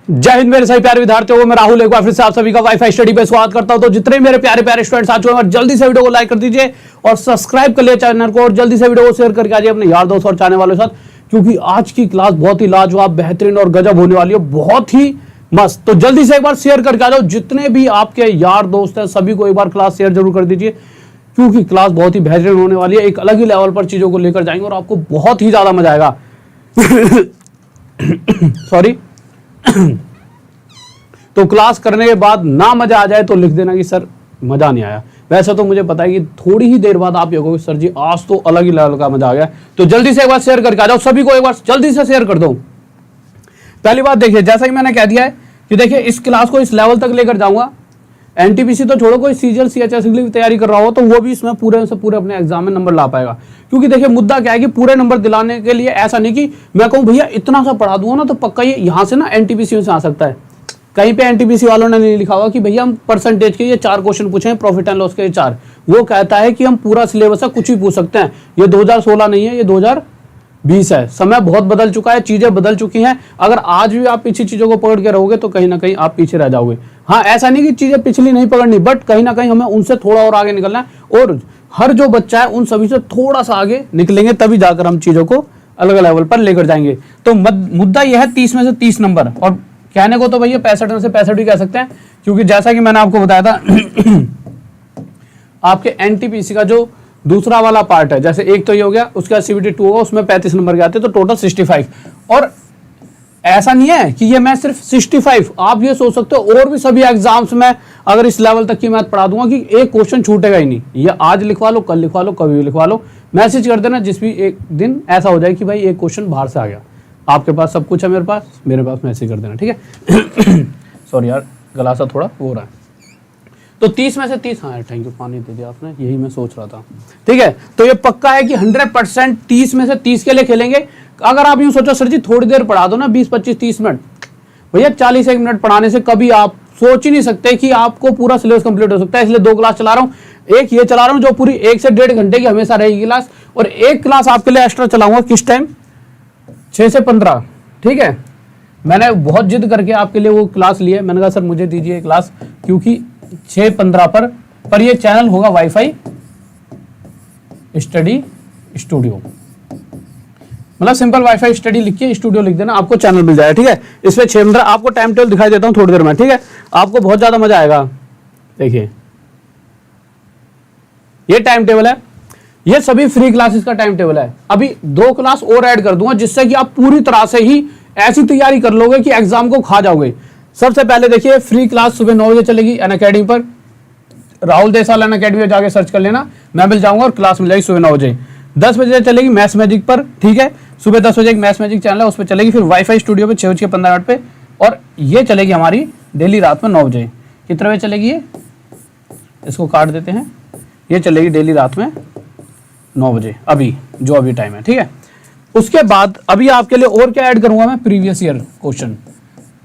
जय हिंद मेरे सभी प्यारे विद्यार्थियों को, मैं राहुल एक बार फिर से आप सभी का वाईफाई स्टडी पे स्वागत करता हूं। तो जितने मेरे प्यारे प्यारे स्टूडेंट्स आ चुके हैं, जल्दी से वीडियो को लाइक कर दीजिए और सब्सक्राइब कर लिए चैनल को, और जल्दी से वीडियो को शेयर करके आइए अपने यार दोस्त और चाहने वालों के साथ, क्योंकि आज की क्लास बहुत ही लाजवाब, बेहतरीन और गजब होने वाली है, बहुत ही मस्त। तो जल्दी से एक बार शेयर करके आ जाओ, जितने भी आपके यार दोस्त हैं सभी को एक बार क्लास शेयर जरूर कर दीजिए, क्योंकि क्लास बहुत ही बेहतरीन होने वाली है। एक अलग ही लेवल पर चीजों को लेकर जाएंगे और आपको बहुत ही ज्यादा मजा आएगा। सॉरी। तो क्लास करने के बाद ना मजा आ जाए तो लिख देना कि सर मजा नहीं आया। वैसे तो मुझे पता है कि थोड़ी ही देर बाद आप ये कहोगे सर जी आज तो अलग ही लेवल का मजा आ गया। तो जल्दी से एक बार शेयर करके आ जाओ, सभी को एक बार जल्दी से शेयर कर दो। पहली बात देखिए, जैसा कि मैंने कह दिया है कि देखिए इस क्लास को इस लेवल तक लेकर जाऊंगा। एनटीपीसी तो छोड़ो, कोई सीजीएल सीएचएस की भी तैयारी कर रहा हो तो वो भी इसमें पूरे से पूरे अपने एग्जाम में नंबर ला पाएगा। क्योंकि देखिए मुद्दा क्या है कि पूरे नंबर दिलाने के लिए ऐसा नहीं कि मैं कहूँ भैया इतना सा पढ़ा दूंगा ना तो पक्का ये यहाँ से ना एनटीपीसी में से आ सकता है। कहीं पे एनटीपीसी वालों ने नहीं लिखा हुआ कि भैया हम परसेंटेज के ये 4 क्वेश्चन पूछे, प्रॉफिट एंड लॉस के 4। वो कहता है कि हम पूरा सिलेबस का कुछ भी पूछ सकते हैं। ये 2016 नहीं है, ये 2020 है। समय बहुत बदल चुका है, चीजें बदल चुकी हैं। अगर आज भी आप पीछे चीजों को पकड़ के रहोगे तो कहीं ना कहीं आप पीछे रह जाओगे। हाँ, ऐसा नहीं कि चीजें पिछली नहीं पकड़नी, बट कहीं ना कहीं हमें उनसे थोड़ा और आगे निकलना है, और हर जो बच्चा है उन सभी से थोड़ा सा आगे निकलेंगे, तभी जाकर हम चीजों को अलग लेवल पर लेकर जाएंगे। तो मुद्दा यह है 30 में से 30 नंबर, और कहने को तो भैया 65 में से 65 भी कह सकते हैं, क्योंकि जैसा कि मैंने आपको बताया था आपके एनटीपीसी का जो दूसरा वाला पार्ट है, जैसे एक तो ये हो गया, उसके बाद सीबीटी 2 होगा, उसमें 35 नंबर के आते हैं, तो टोटल 65। और ऐसा नहीं है कि ये मैं सिर्फ 65, आप ये सोच सकते हो और भी सभी एग्जाम्स में अगर इस लेवल तक की मैथ पढ़ा दूंगा कि एक क्वेश्चन छूटेगा ही नहीं। ये आज लिखवा लो, कल लिखवा लो, कभी भी लिखवा लो, मैसेज कर देना जिस भी एक दिन ऐसा हो जाए कि भाई एक क्वेश्चन बाहर से आ गया, आपके पास सब कुछ है, मेरे पास मैसेज कर देना, ठीक है। सॉरी यार, गला सा थोड़ा हो रहा है। तो 30 में से 30, हाँ यार थैंक यू, पानी दे दिया आपने, यही मैं सोच रहा था, ठीक है। तो ये पक्का है कि 100% 30 में से 30 के लिए खेलेंगे। अगर आप यूं सोचो सर जी थोड़ी देर पढ़ा दो ना, 20, 25, 30 मिनट, भैया 40 मिनट पढ़ाने से कभी आप सोच ही नहीं सकते कि आपको पूरा सिलेबस कंप्लीट हो सकता है। इसलिए 2 क्लास चला रहा हूँ, एक ये चला रहा हूँ जो पूरी 1 से 1.5 घंटे की हमेशा रहेगी क्लास, और एक क्लास आपके लिए एक्स्ट्रा चलाऊंगा किस टाइम, 6 से 15, ठीक है। मैंने बहुत जिद करके आपके लिए वो क्लास ली है, मैंने कहा सर मुझे दीजिए क्लास, क्योंकि 6:15 पर ये चैनल होगा वाईफाई स्टडी स्टूडियो, मतलब सिंपल वाईफाई स्टडी लिख के स्टूडियो लिख देना, आपको चैनल मिल जाएगा, ठीक है। इसमें 6:15 आपको टाइम टेबल दिखाई देता हूँ थोड़ी देर में, ठीक है। आपको बहुत ज्यादा मजा आएगा। देखिए ये टाइम टेबल है, ये सभी फ्री क्लासेस का टाइम टेबल है। अभी 2 क्लास और ऐड कर दूंगा जिससे कि आप पूरी तरह से ही ऐसी तैयारी कर लोगे कि एग्जाम को खा जाओगे। सबसे पहले देखिए फ्री क्लास सुबह 9 बजे चलेगी अनअकैडमी पर, राहुल देसाल अनअकैडमी में जाके सर्च कर लेना, मैं मिल जाऊंगा और क्लास मिल जाएगी सुबह 9 बजे। 10 बजे चलेगी मैथ्स मैजिक पर, ठीक है। सुबह 10 बजे एक मैथ्स मैजिक चैनल है उस पर चलेगी, फिर वाईफाई स्टूडियो पे 6:15 पे, और ये चलेगी हमारी डेली रात में 9 बजे। कितने बजे चलेगी ये, इसको काट देते हैं, ये चलेगी डेली रात में 9 बजे, अभी जो अभी टाइम है, ठीक है। उसके बाद अभी आपके लिए और क्या ऐड करूंगा मैं, previous year question.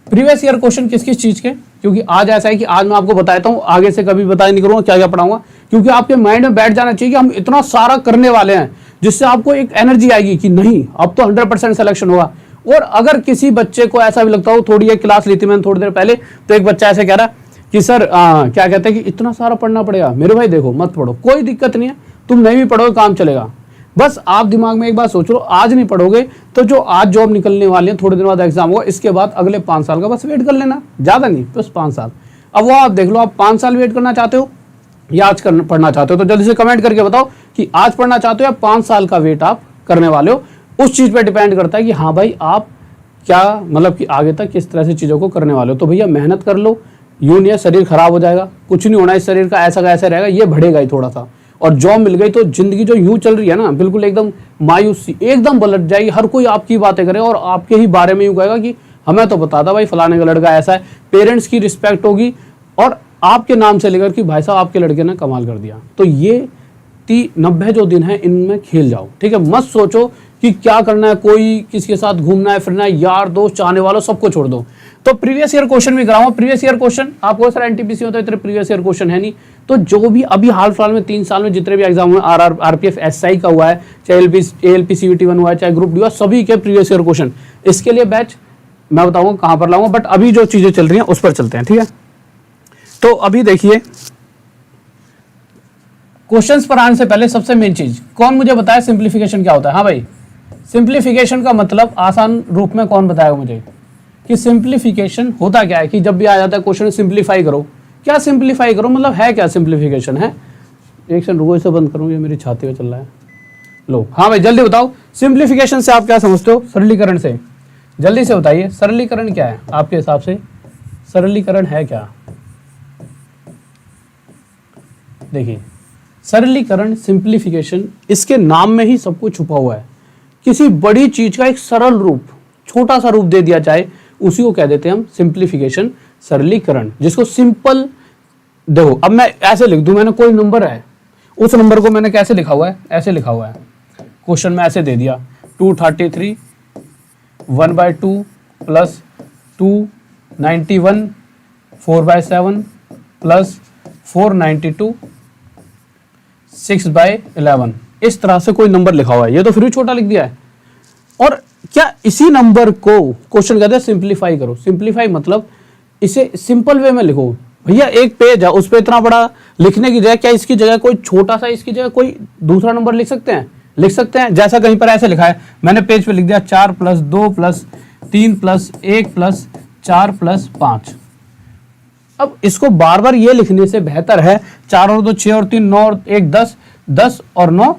Previous year question किस किस चीज के, क्योंकि आज ऐसा है कि आज मैं आपको बताता हूँ, आगे से कभी बताया नहीं करूंगा क्या क्या पढ़ाऊंगा, क्योंकि आपके माइंड में बैठ जाना चाहिए कि हम इतना सारा करने वाले हैं, जिससे आपको एक एनर्जी आएगी कि नहीं अब तो 100% सिलेक्शन होगा। और अगर किसी बच्चे को ऐसा भी लगता हो, थोड़ी एक क्लास ली थी मैंने थोड़ी देर पहले, तो एक बच्चा ऐसे कह रहा कि सर क्या कहते हैं कि इतना सारा पढ़ना पड़ेगा। मेरे भाई देखो मत पढ़ो, कोई दिक्कत नहीं है, तुम नहीं भी पढ़ोगे काम चलेगा। बस आप दिमाग में एक बात सोच लो, आज नहीं पढ़ोगे तो जो आज जॉब निकलने वाली है, थोड़े दिन बाद एग्जाम होगा, इसके बाद अगले 5 साल का बस वेट कर लेना, ज्यादा नहीं, बस 5 साल। अब वो आप देख लो, आप 5 साल वेट करना चाहते हो या आज पढ़ना चाहते हो, तो जल्दी से कमेंट करके बताओ कि आज पढ़ना चाहते हो या 5 साल का वेट आप करने वाले हो। उस चीज पे डिपेंड करता है कि हाँ भाई आप क्या मतलब कि आगे तक किस तरह से चीजों को करने वाले हो। तो भैया मेहनत कर लो, यूं नहीं है शरीर खराब हो जाएगा, कुछ नहीं होना इस शरीर का, ऐसा का ऐसा रहेगा, ये बढ़ेगा ही थोड़ा सा। और जॉब मिल गई तो जिंदगी जो यूं चल रही है ना, बिल्कुल एकदम मायूसी, एकदम पलट जाएगी। हर कोई आपकी बातें करे और आपके ही बारे में यूं कहेगा कि हमें तो बता था भाई फलाने का लड़का ऐसा है। पेरेंट्स की रिस्पेक्ट होगी और आपके नाम से लेकर कि भाई साहब आपके लड़के ने कमाल कर दिया। तो ये 90 जो दिन है इनमें खेल जाओ, ठीक है। मत सोचो कि क्या करना है, कोई किसके साथ घूमना है फिरना है, यार दोस्त चाहने वालों सबको छोड़ दो। तो प्रीवियस ईयर क्वेश्चन भी कराऊंगा। प्रीवियस ईयर क्वेश्चन आपको सर एनटीपीसी होता है, इतने प्रीवियस ईयर क्वेश्चन है नहीं। तो जो भी अभी हाल फिलहाल में 3 साल में जितने भी एग्जाम हुए, आरपीएफ एसआई का हुआ है, चाहे एएलपी सीयूटी 1 हुआ है, चाहे ग्रुप डी हुआ, सभी के प्रीवियस ईयर क्वेश्चन। इसके लिए बैच मैं बताऊंगा कहां पर लाऊंगा, बट अभी जो चीजें चल रही हैं उस पर चलते हैं, ठीक है। तो अभी देखिए, क्वेश्चंस पर आने से पहले सबसे मेन चीज, कौन मुझे बताया सिंप्लीफिकेशन क्या होता है? हाँ भाई, सिंप्लीफिकेशन का मतलब आसान रूप में कौन बताएगा मुझे कि सिंप्लीफिकेशन होता क्या है? कि जब भी आ जाता है क्वेश्चन सिंप्लीफाई करो, क्या सिंप्लीफाई करो मतलब है क्या सिंप्लीफिकेशन? है एक सेकंड रुको, इसे बंद करूँ, ये मेरी छाती में चल रहा है। लो हाँ भाई जल्दी बताओ, सिंप्लीफिकेशन से आप क्या समझते हो? सरलीकरण से, जल्दी से बताइए, सरलीकरण क्या है आपके हिसाब से? सरलीकरण है क्या? देखिए, सरलीकरण, सिंप्लीफिकेशन, इसके नाम में ही सब कुछ छुपा हुआ है। किसी बड़ी चीज का एक सरल रूप, छोटा सा रूप दे दिया जाए, उसी को कह देते हैं हम सिंप्लीफिकेशन, सरलीकरण, जिसको सिंपल। देखो अब मैं ऐसे लिख दूं, मैंने कोई नंबर है, उस नंबर को मैंने कैसे लिखा हुआ है? ऐसे लिखा हुआ है, क्वेश्चन में ऐसे दे दिया 233 1/2 प्लस 291 4/7 प्लस 492 6/11, इस तरह से कोई नंबर लिखा हुआ है। ये तो फिर भी छोटा लिख दिया है। और क्या इसी नंबर को क्वेश्चन कहते हैं सिंप्लीफाई करो? सिंप्लीफाई मतलब इसे सिंपल वे में लिखो। भैया एक पेज है, उस पे इतना बड़ा लिखने की जगह क्या इसकी जगह कोई छोटा सा, इसकी जगह कोई दूसरा नंबर लिख सकते हैं? लिख सकते हैं। जैसा कहीं पर ऐसे लिखा है, मैंने पेज पे लिख दिया 4 + 2 + 3 + 1 + 4 + 5। अब इसको बार बार ये लिखने से बेहतर है 4 और 2 6 और 3 9 और 1 10, 10 और 9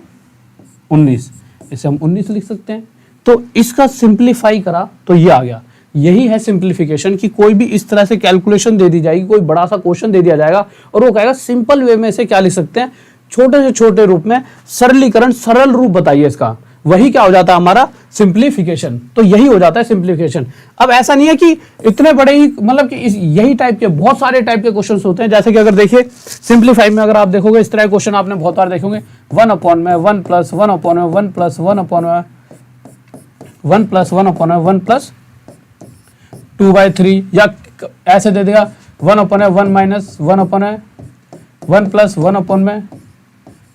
19, इसे हम 19 लिख सकते हैं। तो इसका सिंप्लीफाई करा तो ये आ गया। यही है सिंप्लीफिकेशन, कि कोई भी इस तरह से कैलकुलेशन दे दी जाएगी, कोई बड़ा सा क्वेश्चन दे दिया जाएगा और वो कहेगा सिंपल वे में से क्या लिख सकते हैं, छोटे से छोटे रूप में सरलीकरण, सरल रूप बताइए इसका। वही क्या हो जाता है हमारा सिंप्लीफिकेशन। तो यही हो जाता है सिंप्लीफिकेशन। अब ऐसा नहीं है कि इतने बड़े ही, मतलब कि यही टाइप के बहुत सारे टाइप के क्वेश्चंस होते हैं। जैसे कि अगर देखिए सिंप्लीफाई में अगर आप देखोगे इस तरह के क्वेश्चन आपने बहुत बार देखोगे, 1/1 1 + 1/1 1 + 1/1 1 + 1/1 1 + 2/3, या ऐसे दे देगा 1/1 - 1/1 1 + 1/1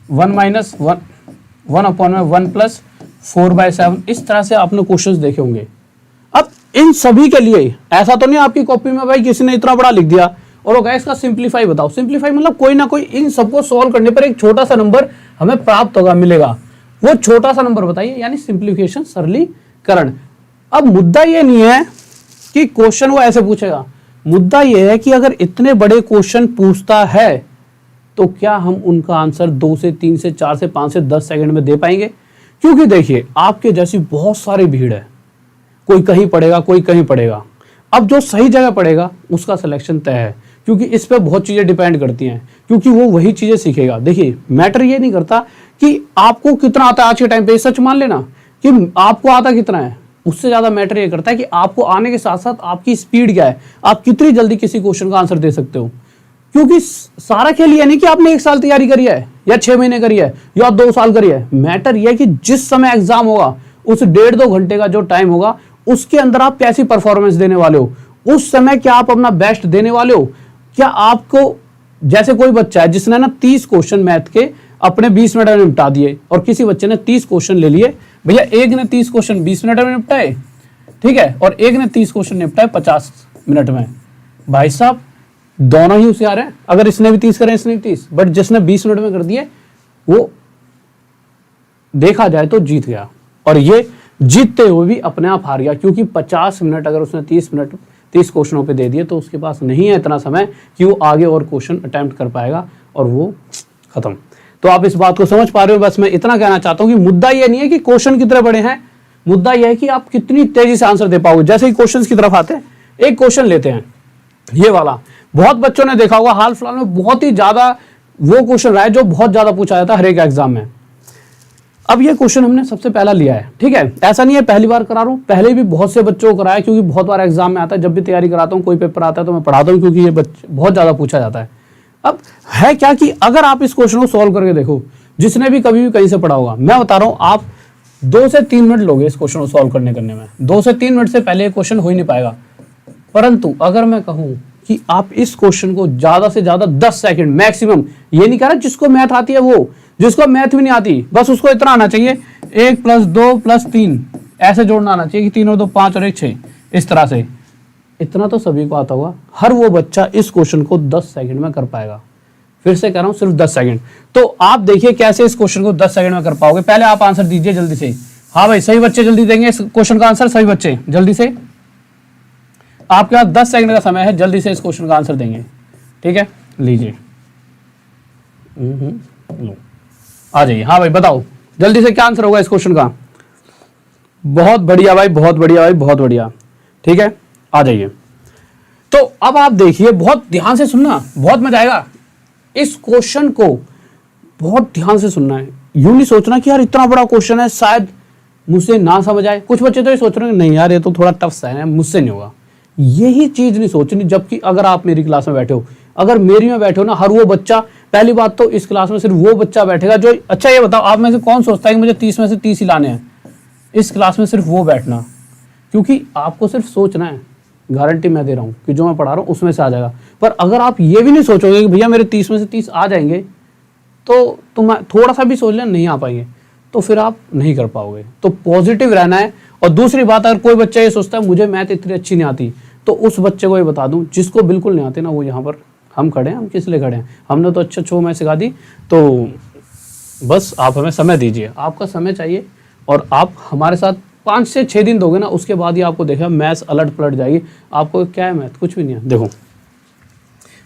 1/1 + 4/7। इस तरह से आपने क्वेश्चंस देखे होंगे। अब इन सभी के लिए ऐसा तो नहीं आपकी कॉपी में भाई किसी ने इतना बड़ा लिख दिया और वो कहे इसका सिंप्लीफाई बताओ। सिंप्लीफाई मतलब कोई ना कोई इन सबको सॉल्व करने पर एक छोटा सा नंबर हमें प्राप्त होगा, मिलेगा। वो छोटा सा नंबर बताइए, यानी सिंप्लीफिकेशन, सरलीकरण। अब मुद्दा ये नहीं है कि क्वेश्चन वो ऐसे पूछेगा, मुद्दा ये है कि अगर इतने बड़े क्वेश्चन पूछता है तो क्या हम उनका आंसर 2 से 3 से 4 से 5 से 10 सेकंड में दे पाएंगे? क्योंकि देखिए आपके जैसी बहुत सारी भीड़ है, कोई कहीं पढ़ेगा, कोई कहीं पढ़ेगा। अब जो सही जगह पढ़ेगा उसका सिलेक्शन तय है, क्योंकि इस पर बहुत चीजें डिपेंड करती हैं, क्योंकि वो वही चीजें सीखेगा। देखिए मैटर ये नहीं करता कि आपको कितना आता है आज के टाइम पे, सच मान लेना कि आपको आता कितना है, उससे ज्यादा मैटर ये करता है कि आपको आने के साथ साथ आपकी स्पीड क्या है, आप कितनी जल्दी किसी क्वेश्चन का आंसर दे सकते हो। क्योंकि सारा खेल ये नहीं कि आपने 1 साल तैयारी करी है या 6 महीने करी है या 2 साल करी है। मैटर यह है कि जिस समय एग्जाम होगा उस 1.5-2 घंटे का जो टाइम होगा उसके अंदर आप कैसी परफॉर्मेंस देने वाले हो, उस समय क्या आप अपना बेस्ट देने वाले हो। क्या आपको, जैसे कोई बच्चा है जिसने ना 30 क्वेश्चन मैथ के अपने 20 मिनट में निपटा दिए और किसी बच्चे ने 30 क्वेश्चन ले लिए, भैया एक ने 30 क्वेश्चन 20 मिनट में निपटाए, ठीक है, और एक ने 30 क्वेश्चन निपटाए 50 मिनट में। भाई साहब दोनों ही होशियार हैं, अगर इसने भी 30 करे इसने भी 30, बट जिसने 20 मिनट में कर दिए वो देखा जाए तो जीत गया, और ये जीतते हुए भी अपने आप हार गया। क्योंकि 50 मिनट अगर उसने 30 क्वेश्चनों पे दे दिए तो उसके पास नहीं है इतना समय कि वो आगे और क्वेश्चन अटेम्प्ट कर पाएगा, और वो खत्म। तो आप इस बात को समझ पा रहे हो। बस मैं इतना कहना चाहता हूं कि मुद्दा ये नहीं है कि क्वेश्चन कितने बड़े हैं, मुद्दा यह है कि आप कितनी तेजी से आंसर दे पाओगे। जैसे ही क्वेश्चन की तरफ आते हैं, एक क्वेश्चन लेते हैं ये वाला, बहुत बच्चों ने देखा होगा हाल फिलहाल में बहुत ही ज्यादा वो क्वेश्चन रहा है जो बहुत ज्यादा पूछा जाता है हर एक एग्जाम में। अब ये क्वेश्चन हमने सबसे पहला लिया है, ठीक है, ऐसा नहीं है पहली बार करा रहा हूं, पहले भी बहुत से बच्चों को कराया, क्योंकि बहुत बार एग्जाम में आता है। जब भी तैयारी कराता हूं, कोई पेपर आता है तो मैं पढ़ाता हूं, क्योंकि ये बहुत ज्यादा पूछा जाता है। अब है क्या कि अगर आप इस क्वेश्चन को सॉल्व करके देखो, जिसने भी कभी भी कहीं से पढ़ा होगा, मैं बता रहा हूं आप 2 से 3 मिनट लोगे इस क्वेश्चन को सॉल्व करने में। 2 से 3 मिनट से पहले क्वेश्चन हो ही नहीं पाएगा। परंतु अगर मैं कहूं कि आप इस क्वेश्चन को ज्यादा से ज्यादा 10 सेकंड मैक्सिमम, ये नहीं कह रहा जिसको मैथ आती है वो, जिसको मैथ भी नहीं आती बस उसको इतना आना चाहिए 1 + 2 + 3 ऐसे जोड़ना आना चाहिए कि 3 और 2 5 और 1 6, इस तरह से। इतना तो सभी को आता होगा, हर वो बच्चा इस क्वेश्चन को 10 सेकंड में कर पाएगा। फिर से कह रहा हूं, सिर्फ 10 सेकंड। तो आप देखिए कैसे इस क्वेश्चन को 10 सेकंड में कर पाओगे। पहले आप आंसर दीजिए जल्दी से। हाँ भाई, सही बच्चे जल्दी देंगे इस क्वेश्चन का आंसर, सही बच्चे जल्दी से। आपके पास 10 सेकंड का समय है, जल्दी से इस क्वेश्चन का आंसर देंगे। ठीक है, लीजिए, लो आ जाइए। हाँ भाई बताओ जल्दी से क्या आंसर होगा इस क्वेश्चन का। बहुत बढ़िया भाई, बहुत बढ़िया भाई, बहुत बढ़िया। ठीक है, आ जाइए। तो अब आप देखिए, बहुत ध्यान से सुनना, बहुत मजा आएगा। इस क्वेश्चन को बहुत ध्यान से सुनना है। यूं नहीं सोचना कि यार इतना बड़ा क्वेश्चन है, शायद मुझसे ना समझ आए। कुछ बच्चे तो ये सोच रहे हैं नहीं यार ये तो थोड़ा टफ सा है, मुझसे नहीं होगा। यही चीज नहीं सोचनी। जबकि अगर आप मेरी क्लास में बैठे हो, अगर मेरी में बैठे हो ना, हर वो बच्चा, पहली बात तो इस क्लास में सिर्फ वो बच्चा बैठेगा जो, अच्छा ये बताओ आप में से कौन सोचता है कि मुझे 30 में से 30 ही लाने हैं। इस क्लास में सिर्फ वो बैठना, क्योंकि आपको सिर्फ सोचना है। गारंटी मैं दे रहा हूँ कि जो मैं पढ़ा रहा हूँ उसमें से आ जाएगा। पर अगर आप ये भी नहीं सोचोगे कि भैया मेरे 30 में से 30 आ जाएंगे, तो तुम थोड़ा सा भी सोच लें नहीं आ पाएंगे, तो फिर आप नहीं कर पाओगे। तो पॉजिटिव रहना है। और दूसरी बात, अगर कोई बच्चा ये सोचता है मुझे मैथ इतनी अच्छी नहीं आती, तो उस बच्चे को ये बता दूं जिसको बिल्कुल नहीं आती ना, वो यहाँ पर हम खड़े हैं। हम किस लिए खड़े हैं? हमने तो अच्छा मैथ सिखा दी। तो बस आप हमें समय दीजिए, आपका समय चाहिए। और आप हमारे साथ 5 से 6 दिन दोगे ना, उसके बाद ही आपको देखा मैथ्स अलट पलट जाएगी। आपको क्या है मैथ, कुछ भी नहीं है। देखो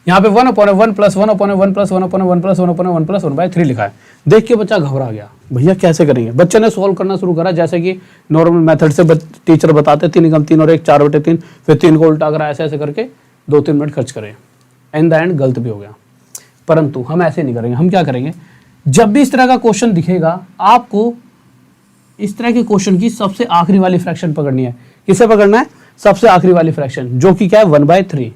यहाँ पे 1/1 + 1/1 + 1/1 + 1/1 + 1/3 लिखा है। देख के बच्चा घबरा गया, भैया कैसे करेंगे। बच्चे ने सॉल्व करना शुरू करा, जैसे कि नॉर्मल मेथड से टीचर बताते 3 × 3 और 1 4/3, फिर 3 को उल्टा करा, ऐसे ऐसे करके 2-3 मिनट खर्च करे। इन द एंड गलत भी हो गया। परंतु हम ऐसे नहीं करेंगे। हम क्या करेंगे, जब भी इस तरह का क्वेश्चन दिखेगा, आपको इस तरह के क्वेश्चन की सबसे आखिरी वाली फ्रैक्शन पकड़नी है। किसे पकड़ना है? सबसे आखिरी वाली फ्रैक्शन, जो कि क्या है 1/3।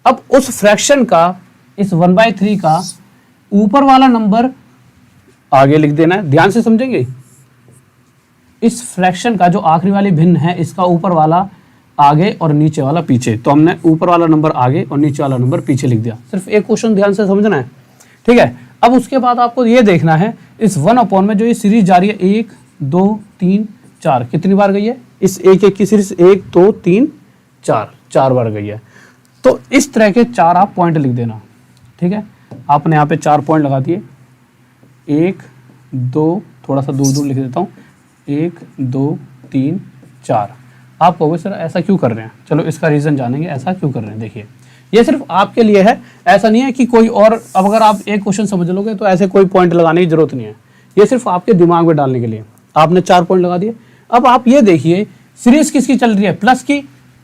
अब उस फ्रैक्शन का, इस 1/3 का ऊपर वाला नंबर आगे लिख देना है। ध्यान से समझेंगे। इस फ्रैक्शन का जो आखिरी वाली भिन्न है, इसका ऊपर वाला आगे और नीचे वाला पीछे। तो हमने ऊपर वाला नंबर आगे और नीचे वाला नंबर पीछे लिख दिया। सिर्फ एक क्वेश्चन ध्यान से समझना है, ठीक है। अब उसके बाद आपको ये देखना है, इस 1/, में जो ये सीरीज जा रही है 1 2 3 4, कितनी बार गई है? इस 1 की सीरीज 1 2 3 4 बार गई है। तो इस तरह के 4 आप पॉइंट लिख देना, ठीक है। आपने यहाँ पे 4 पॉइंट लगा दिए, 1 2, थोड़ा सा दूर दूर लिख देता हूँ, 1 2 3 4। आप कहोगे सर ऐसा क्यों कर रहे हैं? चलो इसका रीज़न जानेंगे, ऐसा क्यों कर रहे हैं। देखिए ये सिर्फ आपके लिए है, ऐसा नहीं है कि कोई और। अब अगर आप एक क्वेश्चन समझ लोगे तो ऐसे कोई पॉइंट लगाने की जरूरत नहीं है। ये सिर्फ आपके दिमाग में डालने के लिए। आपने 4 पॉइंट लगा दिए। अब आप ये देखिए सीरीज किसकी चल रही है? प्लस की।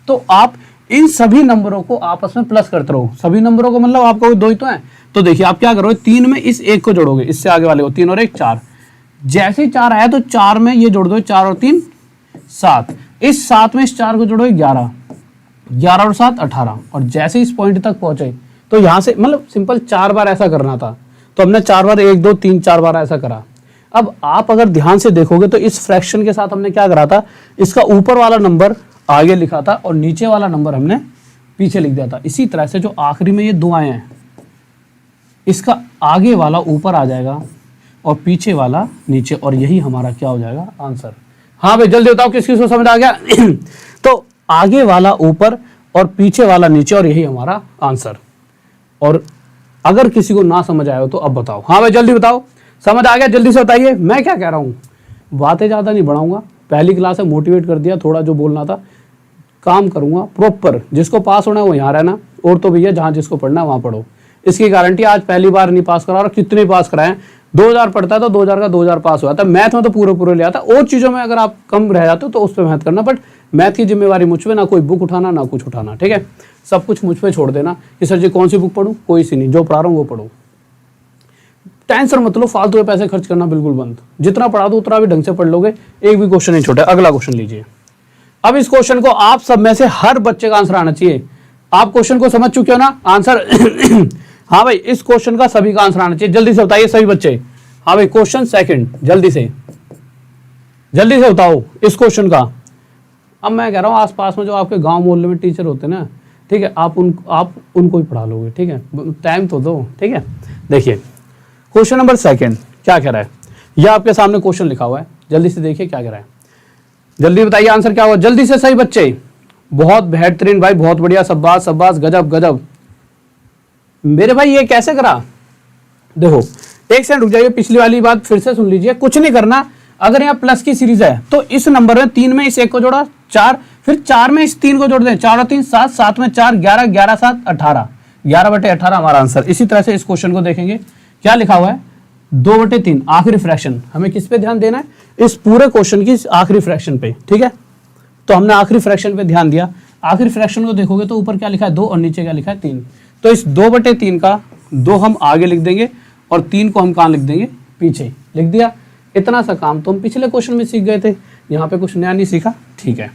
तो आप इन सभी नंबरों को आपस में प्लस करते रहो। सभी नंबरों को मतलब आपको 2 ही तो है। तो देखिए आप क्या करोगे, 3 में इस 1 को जोड़ोगे, इससे आगे वाले को 3 और 1 4। जैसे ही 4 आया तो 4 में ये जोड़ दो, 4 और 3 7। इस 7 में इस 4 को जोड़ोगे 11, 11 और 7 18। और जैसे इस पॉइंट तक पहुंचे तो यहां से मतलब सिंपल 4 बार ऐसा करना था, तो हमने 4 बार 1 2 3 4 बार ऐसा करा। अब आप अगर ध्यान से देखोगे तो इस फ्रैक्शन के साथ हमने क्या करा था, इसका ऊपर वाला नंबर आगे लिखा था और नीचे वाला नंबर हमने पीछे लिख दिया था। इसी तरह से जो आखिरी में ये 2 आए हैं, इसका आगे वाला ऊपर आ जाएगा और पीछे वाला नीचे, और यही हमारा क्या हो जाएगा, आंसर। हाँ भाई जल्दी बताओ किस को समझ आ गया? तो आगे वाला ऊपर और पीछे वाला नीचे, और यही हमारा आंसर। और अगर किसी को ना समझ आया हो तो अब बताओ। हाँ भाई जल्दी बताओ, समझ आ गया? जल्दी से बताइए। मैं क्या कह रहा हूँ, बातें ज़्यादा नहीं बढ़ाऊंगा। पहली क्लास में मोटिवेट कर दिया, थोड़ा जो बोलना था काम करूंगा प्रॉपर। जिसको पास होना है वो यहाँ रहना, और तो भैया जहाँ जिसको पढ़ना है वहाँ पढ़ो। इसकी गारंटी आज पहली बार नहीं पास करा, और कितने पास कराएं। 2000 पढ़ता है तो 2000 का 2000 पास हुआ था। मैथ में तो पूरे ले आता। और चीज़ों में अगर आप कम रह जाते हो तो उस पर मेहनत करना, बट मैथ की जिम्मेवारी मुझ पे, ना कोई बुक उठाना ना कुछ उठाना, ठीक है। सब कुछ मुझ पे छोड़ देना कि सर जी कौन सी बुक पढ़ूँ, कोई सी नहीं, जो पढ़ा रहा हूँ वो पढ़ो। टेंशन मत लो, फालतू के पैसे खर्च करना बिल्कुल बंद। जितना पढ़ा दो उतना भी ढंग से पढ़ लोगे, एक भी क्वेश्चन नहीं छोटा। अगला क्वेश्चन लीजिए। अब इस क्वेश्चन को आप सब में से हर बच्चे का आंसर आना चाहिए। आप क्वेश्चन को समझ चुके हो ना, आंसर हाँ भाई इस क्वेश्चन का सभी का आंसर आना चाहिए। जल्दी से बताइए सभी बच्चे। हाँ भाई क्वेश्चन सेकंड, जल्दी से बताओ इस क्वेश्चन का। अब मैं कह रहा हूँ आसपास में जो आपके गांव मोहल्ले में टीचर होते हैं ना, ठीक है, आप उनको ही पढ़ा लोगे, ठीक है, टाइम तो दो, ठीक है। देखिए क्वेश्चन नंबर सेकंड क्या कह रहा है, यह आपके सामने क्वेश्चन लिखा हुआ है। जल्दी से देखिए क्या कह रहा है, जल्दी बताइए आंसर क्या हुआ। जल्दी से सही बच्चे, बहुत बेहतरीन भाई, बहुत बढ़िया, शाबाश शाबाश, गजब गजब। मेरे भाई ये कैसे करा? देखो एक सेकंड रुक जाइए, पिछली वाली बात फिर से सुन लीजिए। कुछ नहीं करना, अगर यहाँ प्लस की सीरीज है तो इस नंबर में 3 में इस 1 को जोड़ा 4, फिर 4 में इस 3 को जोड़ दें, 4 और 3 7, 7 में 4 11, 11 7 18, 11/18 हमारा आंसर। इसी तरह से इस क्वेश्चन को देखेंगे, क्या लिखा हुआ है 2/3 आखिरी फ्रैक्शन। हमें किस पे ध्यान देना है? इस पूरे क्वेश्चन की आखिरी फ्रैक्शन पे, ठीक है। तो हमने आखिरी फ्रैक्शन पे ध्यान दिया। आखिरी फ्रैक्शन को देखोगे तो ऊपर क्या लिखा है 2 और नीचे क्या लिखा है 3। तो इस 2/3 का 2 हम आगे लिख देंगे और 3 को हम कहाँ लिख देंगे? पीछे लिख दिया। इतना सा काम तो हम पिछले क्वेश्चन में सीख गए थे, यहाँ पे कुछ नया नहीं सीखा, ठीक है।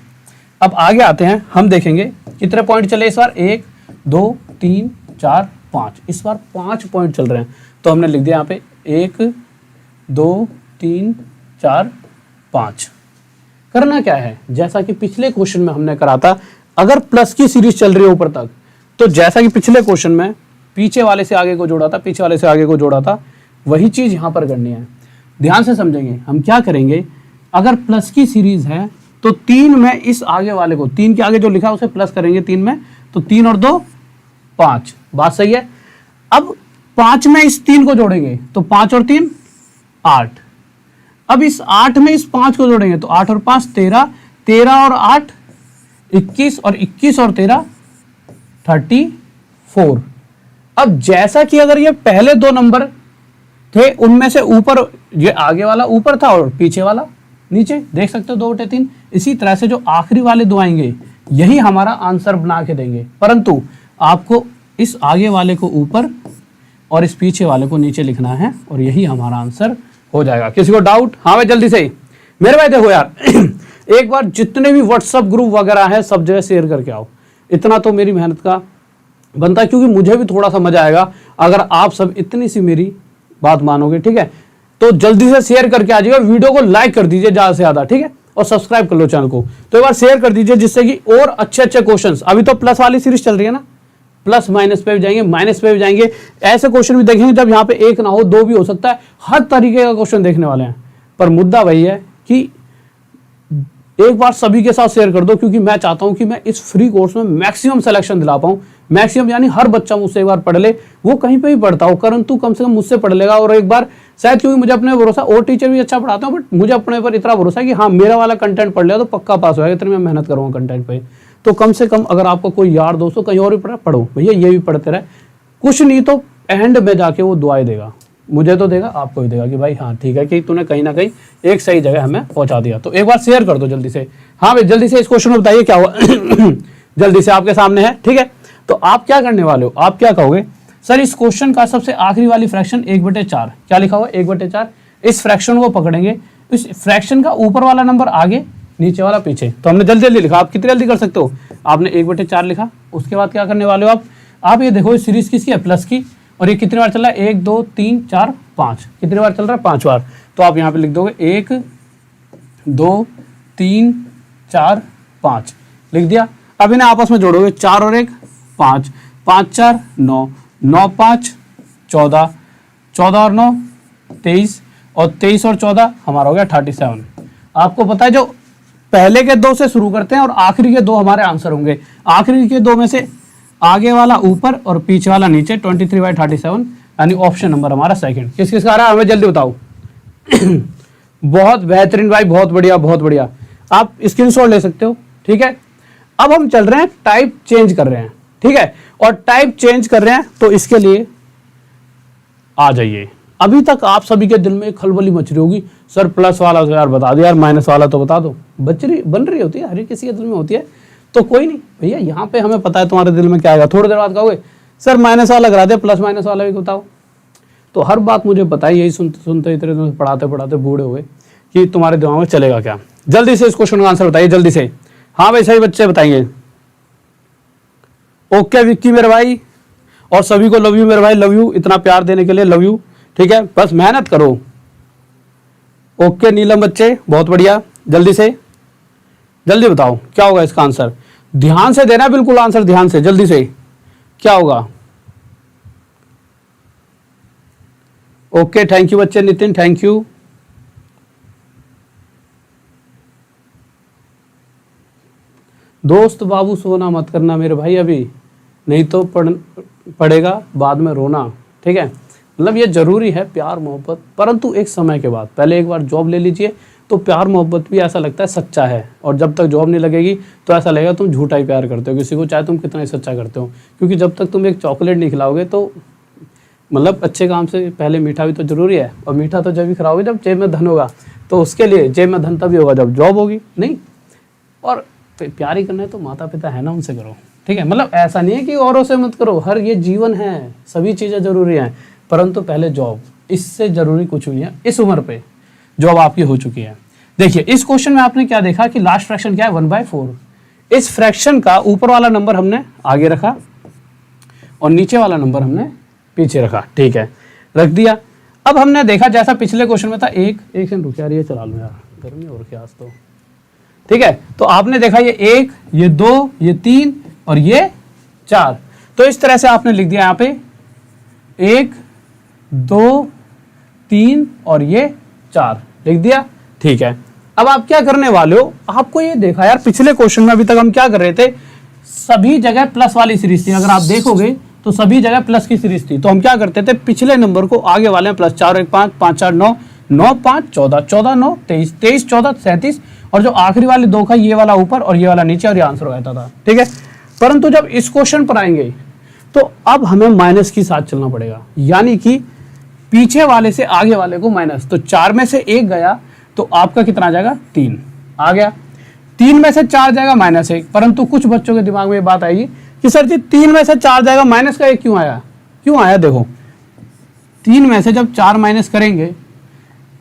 अब आगे आते हैं, हम देखेंगे कितने पॉइंट चले इस बार, 1 2 3 4 5, इस बार 5 पॉइंट चल रहे हैं। तो हमने लिख दिया यहाँ पे 1 2 3 4 5। करना क्या है, जैसा कि पिछले क्वेश्चन में हमने करा था, अगर प्लस की सीरीज चल रही है ऊपर तक, तो जैसा कि पिछले क्वेश्चन में पीछे वाले से आगे को जोड़ा था, पीछे वाले से आगे को जोड़ा था, वही चीज यहां पर करनी है। ध्यान से समझेंगे। हम क्या करेंगे, अगर प्लस की सीरीज है तो 3 में इस आगे वाले को, 3 के आगे जो लिखा है उसे प्लस करेंगे 3 में, तो 3 और 2 5, बात सही है। अब 5 में इस 3 को जोड़ेंगे तो 5 और 3 8। अब इस 8 में इस 5 को जोड़ेंगे तो 8 और 5 13, 13 और 8 21, और 21 और 13 34। अब जैसा कि अगर ये पहले 2 नंबर थे, उनमें से ऊपर ये आगे वाला ऊपर था और पीछे वाला नीचे, देख सकते हो 2/3। इसी तरह से जो आखिरी वाले 2 आएंगे यही हमारा आंसर बना के देंगे, परंतु आपको इस आगे वाले को ऊपर और इस पीछे वाले को नीचे लिखना है और यही हमारा आंसर हो जाएगा। किसी को डाउट? हाँ भाई जल्दी से मेरे भाई देखो यार एक बार जितने भी व्हाट्सएप ग्रुप वगैरह है सब जगह शेयर करके आओ। इतना तो मेरी मेहनत का बनता है, क्योंकि मुझे भी थोड़ा सा मजा आएगा अगर आप सब इतनी सी मेरी बात मानोगे, ठीक है। तो जल्दी से शेयर करके आ जाइए, वीडियो को लाइक कर दीजिए ज्यादा से ज्यादा, ठीक है, और सब्सक्राइब कर लो चैनल को। तो एक बार शेयर कर दीजिए जिससे कि और अच्छे अच्छे क्वेश्चंस, अभी तो प्लस वाली सीरीज चल रही है ना, प्लस माइनस पे भी जाएंगे, माइनस पे भी जाएंगे, ऐसे क्वेश्चन भी देखेंगे जब यहाँ पे 1 ना हो 2 भी हो सकता है, हर तरीके का क्वेश्चन देखने वाले हैं। पर मुद्दा वही है कि एक बार सभी के साथ शेयर कर दो, क्योंकि मैं चाहता हूं कि मैं इस फ्री कोर्स में मैक्सिमम सिलेक्शन दिला पाऊं। मैक्सिमम यानी हर बच्चा मुझसे एक बार पढ़ ले, वो कहीं पे भी पढ़ता हो, परंतु कम से कम मुझसे पढ़ लेगा। और एक बार शायद, क्योंकि मुझे अपने भरोसा, और टीचर भी अच्छा पढ़ाते हैं, बट मुझे अपने पर इतना भरोसा है कि हाँ मेरा वाला कंटेंट पढ़ लिया तो पक्का पास होगा, इतनी मैं मेहनत करूँगा कंटेंट पे। तो कम से कम अगर आपको कोई यार दोस्तों कहीं और भी पढ़ा, पढ़ो भैया, ये भी पढ़ते रहे, कुछ नहीं तो एंड में जाके वो दुआएं देगा, मुझे तो देगा, आपको भी देगा कि भाई हाँ ठीक है कि तूने कहीं ना कहीं एक सही जगह हमें पहुंचा दिया। तो एक बार शेयर कर दो जल्दी से। हाँ भाई जल्दी से इस क्वेश्चन में बताइए क्या हुआ जल्दी से, आपके सामने है, ठीक है। तो आप क्या करने वाले हो, आप क्या कहोगे, सर इस क्वेश्चन का सबसे आखिरी वाली फ्रैक्शन 1/4, क्या लिखा हुआ 1/4, इस फ्रैक्शन को पकड़ेंगे, इस फ्रैक्शन का ऊपर वाला नंबर आगे, नीचे वाला पीछे। तो हमने जल्दी जल्दी लिखा, आप कितनी जल्दी कर सकते हो, आपने 1/4 लिखा। उसके बाद क्या करने वाले हो आप ये देखो, इस सीरीज किसकी है, प्लस की, और ये कितनी बार चल रहा है, 1 2 3 4 5, कितनी बार चल रहा है, 5 बार। तो आप यहाँ पे लिख दोगे 1 2 3 4 5, लिख दिया। अब इन्हें आपस में जोड़ोगे, 4 और 1 5, 5 4 9, 9 5 14, 14 और 9 23, और 23 और 14 हमारा हो गया 37। आपको पता है जो पहले के 2 से शुरू करते हैं और आखिरी के 2 हमारे आंसर होंगे। आखिरी के 2 में से आगे वाला ऊपर और पीछे वाला नीचे, 23/37, यानी ऑप्शन नंबर हमारा सेकंड। किस किस का आ रहा है हमें जल्दी बताओ बहुत बेहतरीन भाई, बहुत बढ़िया बहुत बढ़िया, आप स्क्रीनशॉट ले सकते हो, ठीक है। अब हम चल रहे हैं, टाइप चेंज कर रहे हैं, ठीक है, और टाइप चेंज कर रहे हैं तो इसके लिए आ जाइए। अभी तक आप सभी के दिल में खलबली मच रही होगी, सर प्लस वाला तो यार बता दो, यार माइनस वाला तो बता दो, बन रही होती है, हर किसी के दिल में होती है। तो कोई नहीं भैया, यहाँ पे हमें पता है तुम्हारे दिल में क्या आएगा। थोड़ी देर बाद कहोगे सर माइनस वाला करा दे, प्लस माइनस वाला भी बताओ। तो हर बात मुझे पता है, यही सुनते सुनते इतने पढ़ाते पढ़ाते बूढ़े हुए कि तुम्हारे दिमाग में चलेगा क्या। जल्दी से इस क्वेश्चन का आंसर बताइए जल्दी से। हाँ भाई सही बच्चे बताएंगे। ओके विक्की मेरे भाई, और सभी को लव यू मेरे भाई, लव यू, इतना प्यार देने के लिए लव यू, ठीक है, बस मेहनत करो। ओके नीलम बच्चे बहुत बढ़िया, जल्दी से जल्दी बताओ क्या होगा इसका आंसर, ध्यान से देना बिल्कुल आंसर, ध्यान से जल्दी से, क्या होगा। ओके थैंक यू बच्चे, नितिन थैंक यू। दोस्त बाबू सोना मत करना मेरे भाई अभी, नहीं तो पड़ेगा बाद में रोना, ठीक है। मतलब ये जरूरी है प्यार मोहब्बत, परंतु एक समय के बाद। पहले एक बार जॉब ले लीजिए तो प्यार मोहब्बत भी ऐसा लगता है सच्चा है, और जब तक जॉब नहीं लगेगी तो ऐसा लगेगा तुम झूठा ही प्यार करते हो किसी को, चाहे तुम कितना ही सच्चा करते हो। क्योंकि जब तक तुम एक चॉकलेट नहीं खिलाओगे तो मतलब अच्छे काम से पहले मीठा भी तो जरूरी है, और मीठा तो जब भी खिलाओगे जब जेब में धन होगा। तो उसके लिए जेब में धन तभी होगा जब जॉब होगी, नहीं। और प्यार ही करना है तो माता पिता है ना, उनसे करो, ठीक है। मतलब ऐसा नहीं है कि औरों से मत करो, हर ये जीवन है, सभी चीज़ें जरूरी हैं, परंतु पहले जॉब, इससे जरूरी कुछ नहीं है इस उम्र पे, जॉब आपकी हो चुकी है। देखिए इस क्वेश्चन में आपने क्या देखा कि लास्ट फ्रैक्शन क्या है 1/4। इस फ्रैक्शन का ऊपर वाला नंबर हमने आगे रखा और नीचे वाला नंबर हमने पीछे रखा, ठीक है, रख दिया। अब हमने देखा जैसा पिछले क्वेश्चन में था, एक सेकंड रुक यार, ये चला लो यार, गर्मी और क्या आज तो, ठीक है। तो आपने देखा ये 1, ये 2, ये 3 और ये 4। तो इस तरह से आपने लिख दिया यहाँ पे 1, 2, 3 और ये 4 लिख दिया, ठीक है। अब आप क्या करने वाले हो, आपको ये देखा यार पिछले क्वेश्चन में अभी तक हम क्या कर रहे थे, सभी जगह प्लस वाली सीरीज थी। अगर आप देखोगे तो सभी जगह प्लस की सीरीज थी। तो हम क्या करते थे, पिछले नंबर को आगे वाले में प्लस 4 1 5 5 4 9 9 5 14 14 9 23 23 14 37 और जो आखिरी वाले 2 का ये वाला ऊपर और ये वाला नीचे और ये आंसर हो जाता था, ठीक है। परंतु जब इस क्वेश्चन पर आएंगे तो अब हमें माइनस के साथ चलना पड़ेगा, यानी कि पीछे वाले से आगे वाले को माइनस। तो 4 में से 1 गया तो आपका कितना आ जाएगा, 3 आ गया। 3 में से 4 जाएगा -1। परंतु कुछ बच्चों के दिमाग में ये बात आएगी कि सर जी 3 में से 4 जाएगा, माइनस का 1 क्यों आया, क्यों आया। देखो 3 में से जब 4 माइनस करेंगे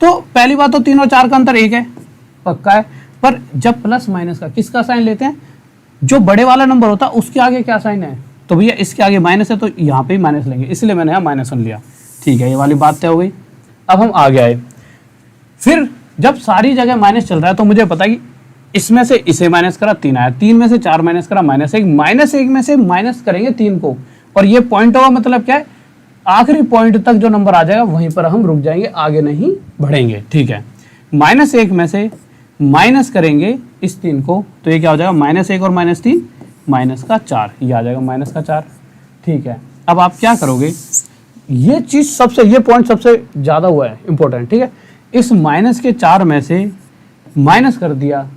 तो पहली बात तो 3 और 4 का अंतर 1 है, पक्का है। पर जब प्लस माइनस का किसका साइन लेते हैं, जो बड़े वाला नंबर होता है उसके आगे क्या साइन है, तो भैया इसके आगे माइनस है तो यहाँ पे ही माइनस लेंगे, इसलिए मैंने यहाँ -1 लिया, ठीक है। ये वाली बात तय हो गई। अब हम आगे आए, फिर जब सारी जगह माइनस चल रहा है तो मुझे पता है कि इसमें से इसे माइनस करा 3 आया, 3 में से 4 माइनस करा -1 में से माइनस करेंगे 3 को, और ये पॉइंट होगा, मतलब क्या है, आखिरी पॉइंट तक जो नंबर आ जाएगा वहीं पर हम रुक जाएंगे, आगे नहीं बढ़ेंगे, ठीक है। -1 में से माइनस करेंगे इस 3 को तो ये क्या हो जाएगा, -1 और -3 -4, ये आ जाएगा -4, ठीक है। अब आप क्या करोगे, ये चीज सबसे, ये पॉइंट सबसे ज्यादा हुआ है इंपॉर्टेंट, ठीक है। इस -4 में से माइनस कर दिया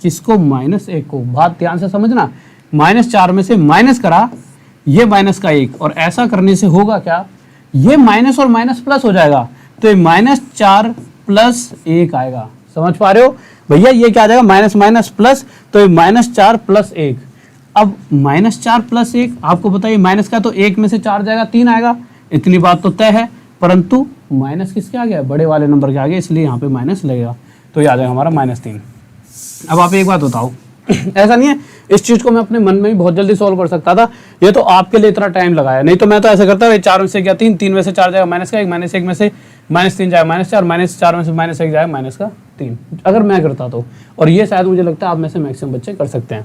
किसको, -1 को। बात ध्यान से समझना, -4 में से माइनस करा ये -1, और ऐसा करने से होगा क्या, ये माइनस और माइनस प्लस हो जाएगा, तो ये -4 + 1 आएगा। समझ पा रहे हो भैया, ये क्या आ जाएगा, माइनस माइनस प्लस, तो ये -4 + 1। अब -4 + 1 आपको पता है माइनस का, तो 1 में से 4 जाएगा 3 आएगा, इतनी बात तो तय है। परंतु माइनस किसके आ गया, बड़े वाले नंबर के आगे, इसलिए यहाँ पे माइनस लगेगा, तो ये आ जाएगा हमारा -3। अब आप एक बात बताओ ऐसा नहीं है, इस चीज को मैं अपने मन में भी बहुत जल्दी सॉल्व कर सकता था, ये तो आपके लिए इतना टाइम लगाया, नहीं तो मैं तो ऐसा करता, 4 में से गया 3, 3 में से 4 जाएगा -1, -1 में से -3 जाएगा -4, -4 में से -1 जाएगा -3, अगर मैं करता तो। और ये शायद मुझे लगता है आप में से मैक्सिमम बच्चे कर सकते हैं।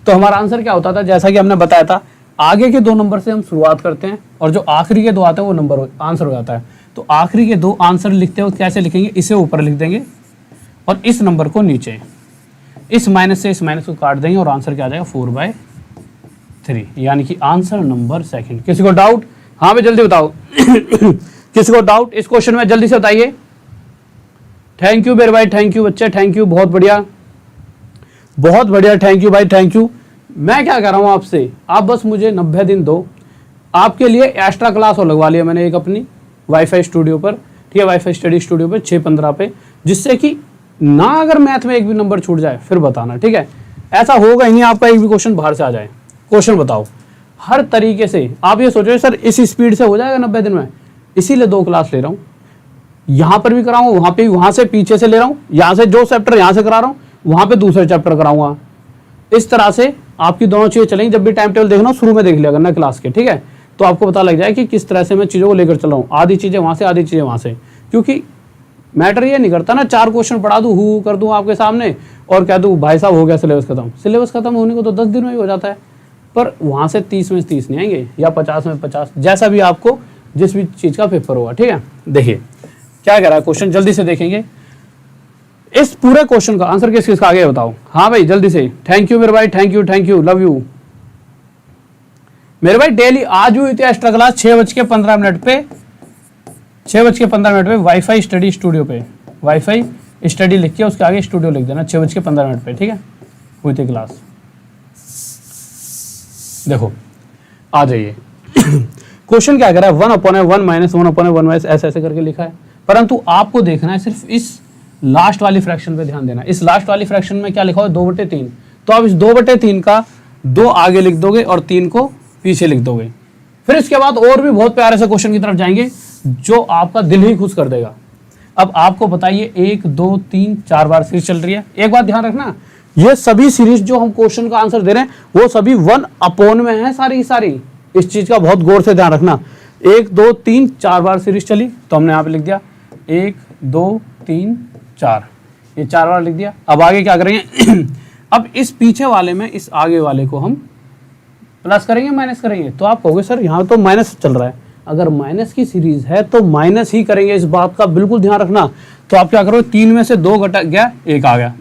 तो हमारा आंसर क्या होता था, जैसा कि हमने बताया था, आगे के 2 नंबर से हम शुरुआत करते हैं और जो आखिरी के 2 आते हैं वो नंबर आंसर हो जाता है। तो आखिरी के 2 आंसर लिखते हो कैसे लिखेंगे, इसे ऊपर लिख देंगे और इस नंबर को नीचे, इस माइनस से इस माइनस को काट देंगे और आंसर क्या आ जाएगा 4/3, यानी कि आंसर नंबर 2। किसी को डाउट, हाँ भाई जल्दी बताओ किसी को डाउट इस क्वेश्चन में, जल्दी से बताइए। थैंक यू मेरे भाई, थैंक यू बच्चे, थैंक यू, बहुत बढ़िया बहुत बढ़िया, थैंक यू भाई, थैंक यू। मैं क्या कर रहा हूँ आपसे, आप बस मुझे 90 दिन दो, आपके लिए एक्स्ट्रा क्लास और लगवा लिया मैंने एक अपनी वाईफाई स्टूडियो पर, ठीक है, वाईफाई स्टडी स्टूडियो पर 6:15 पे, जिससे कि ना अगर मैथ में एक भी नंबर छूट जाए फिर बताना, ठीक है। ऐसा होगा ही नहीं आपका एक भी क्वेश्चन बाहर से आ जाए। क्वेश्चन बताओ हर तरीके से, आप ये सोचो सर इस स्पीड से हो जाएगा 90 दिन में, इसीलिए 2 क्लास ले रहा हूँ, यहाँ पर भी कराऊंगा, वहाँ पे, वहाँ से पीछे से ले रहा हूँ, यहाँ से जो चैप्टर यहाँ से करा रहा हूँ वहाँ पे दूसरे चैप्टर कराऊंगा। इस तरह से आपकी दोनों चीज़ें चलेंगी। जब भी टाइम टेबल देखना शुरू में देख लिया करना क्लास के, ठीक है, तो आपको पता लग जाए कि किस तरह से मैं चीज़ों को लेकर चल रहा हूँ, आधी चीज़ें वहाँ से आधी चीज़ें वहाँ से। क्योंकि मैटर ये नहीं करता ना 4 क्वेश्चन पढ़ा दूँ, हु कर दूँ आपके सामने और कह दूँ भाई साहब हो गया सिलेबस खत्म। सिलेबस खत्म होने को तो 10 दिन में ही हो जाता है, पर वहाँ से 30 में 30 नहीं आएंगे या 50 में 50, जैसा भी आपको जिस भी चीज़ का पेपर होगा, ठीक है। देखिए क्या कह रहा है क्वेश्चन, जल्दी से देखेंगे। इस पूरे क्वेश्चन का आंसर किस किसका आगे बताओ। हाँ भाई जल्दी से, थैंक यू मेरे भाई, थैंक यू, लव यू मेरे भाई। डेली आज हुई थी एक्स्ट्रा क्लास 6:15 पे, 6:15 पे वाईफाई स्टडी स्टूडियो पे, वाईफाई स्टडी लिख के उसके आगे स्टूडियो लिख देना 6:15 पे, ठीक है, हुई थी क्लास। देखो आ जाइए क्वेश्चन क्या कर रहा है, 1/1 माइनस 1/1 माइनस ऐसे ऐसे करके लिखा है, परंतु आपको देखना है सिर्फ इस लास्ट वाली फ्रैक्शन पे ध्यान देना। इस लास्ट वाली फ्रैक्शन में क्या लिखा हो, 2/3, तो आप इस 2/3 का 2 आगे लिख दोगे और 3 को पीछे लिख दोगे। फिर इसके बाद और भी बहुत प्यारे से क्वेश्चन की तरफ जाएंगे जो आपका दिल ही खुश कर देगा। अब आपको बताइए 1 2 3 4 बार सीरीज चल रही है। एक बात ध्यान रखना, ये सभी सीरीज जो हम क्वेश्चन का आंसर दे रहे हैं वो सभी 1/, में है सारी की सारी। इस चीज का बहुत गौर से ध्यान रखना। 1 2 3 4 बार सीरीज चली तो हमने यहाँ पे लिख दिया 1 2 3 4, ये 4 बार लिख दिया। अब आगे क्या करेंगे अब इस पीछे वाले में इस आगे वाले को हम प्लस करेंगे माइनस करेंगे, तो आप कहोगे सर यहाँ तो माइनस चल रहा है। अगर माइनस की सीरीज है तो माइनस ही करेंगे, इस बात का बिल्कुल ध्यान रखना। तो आप क्या करो, 3 में से 2 घटा गया, 1 आ गया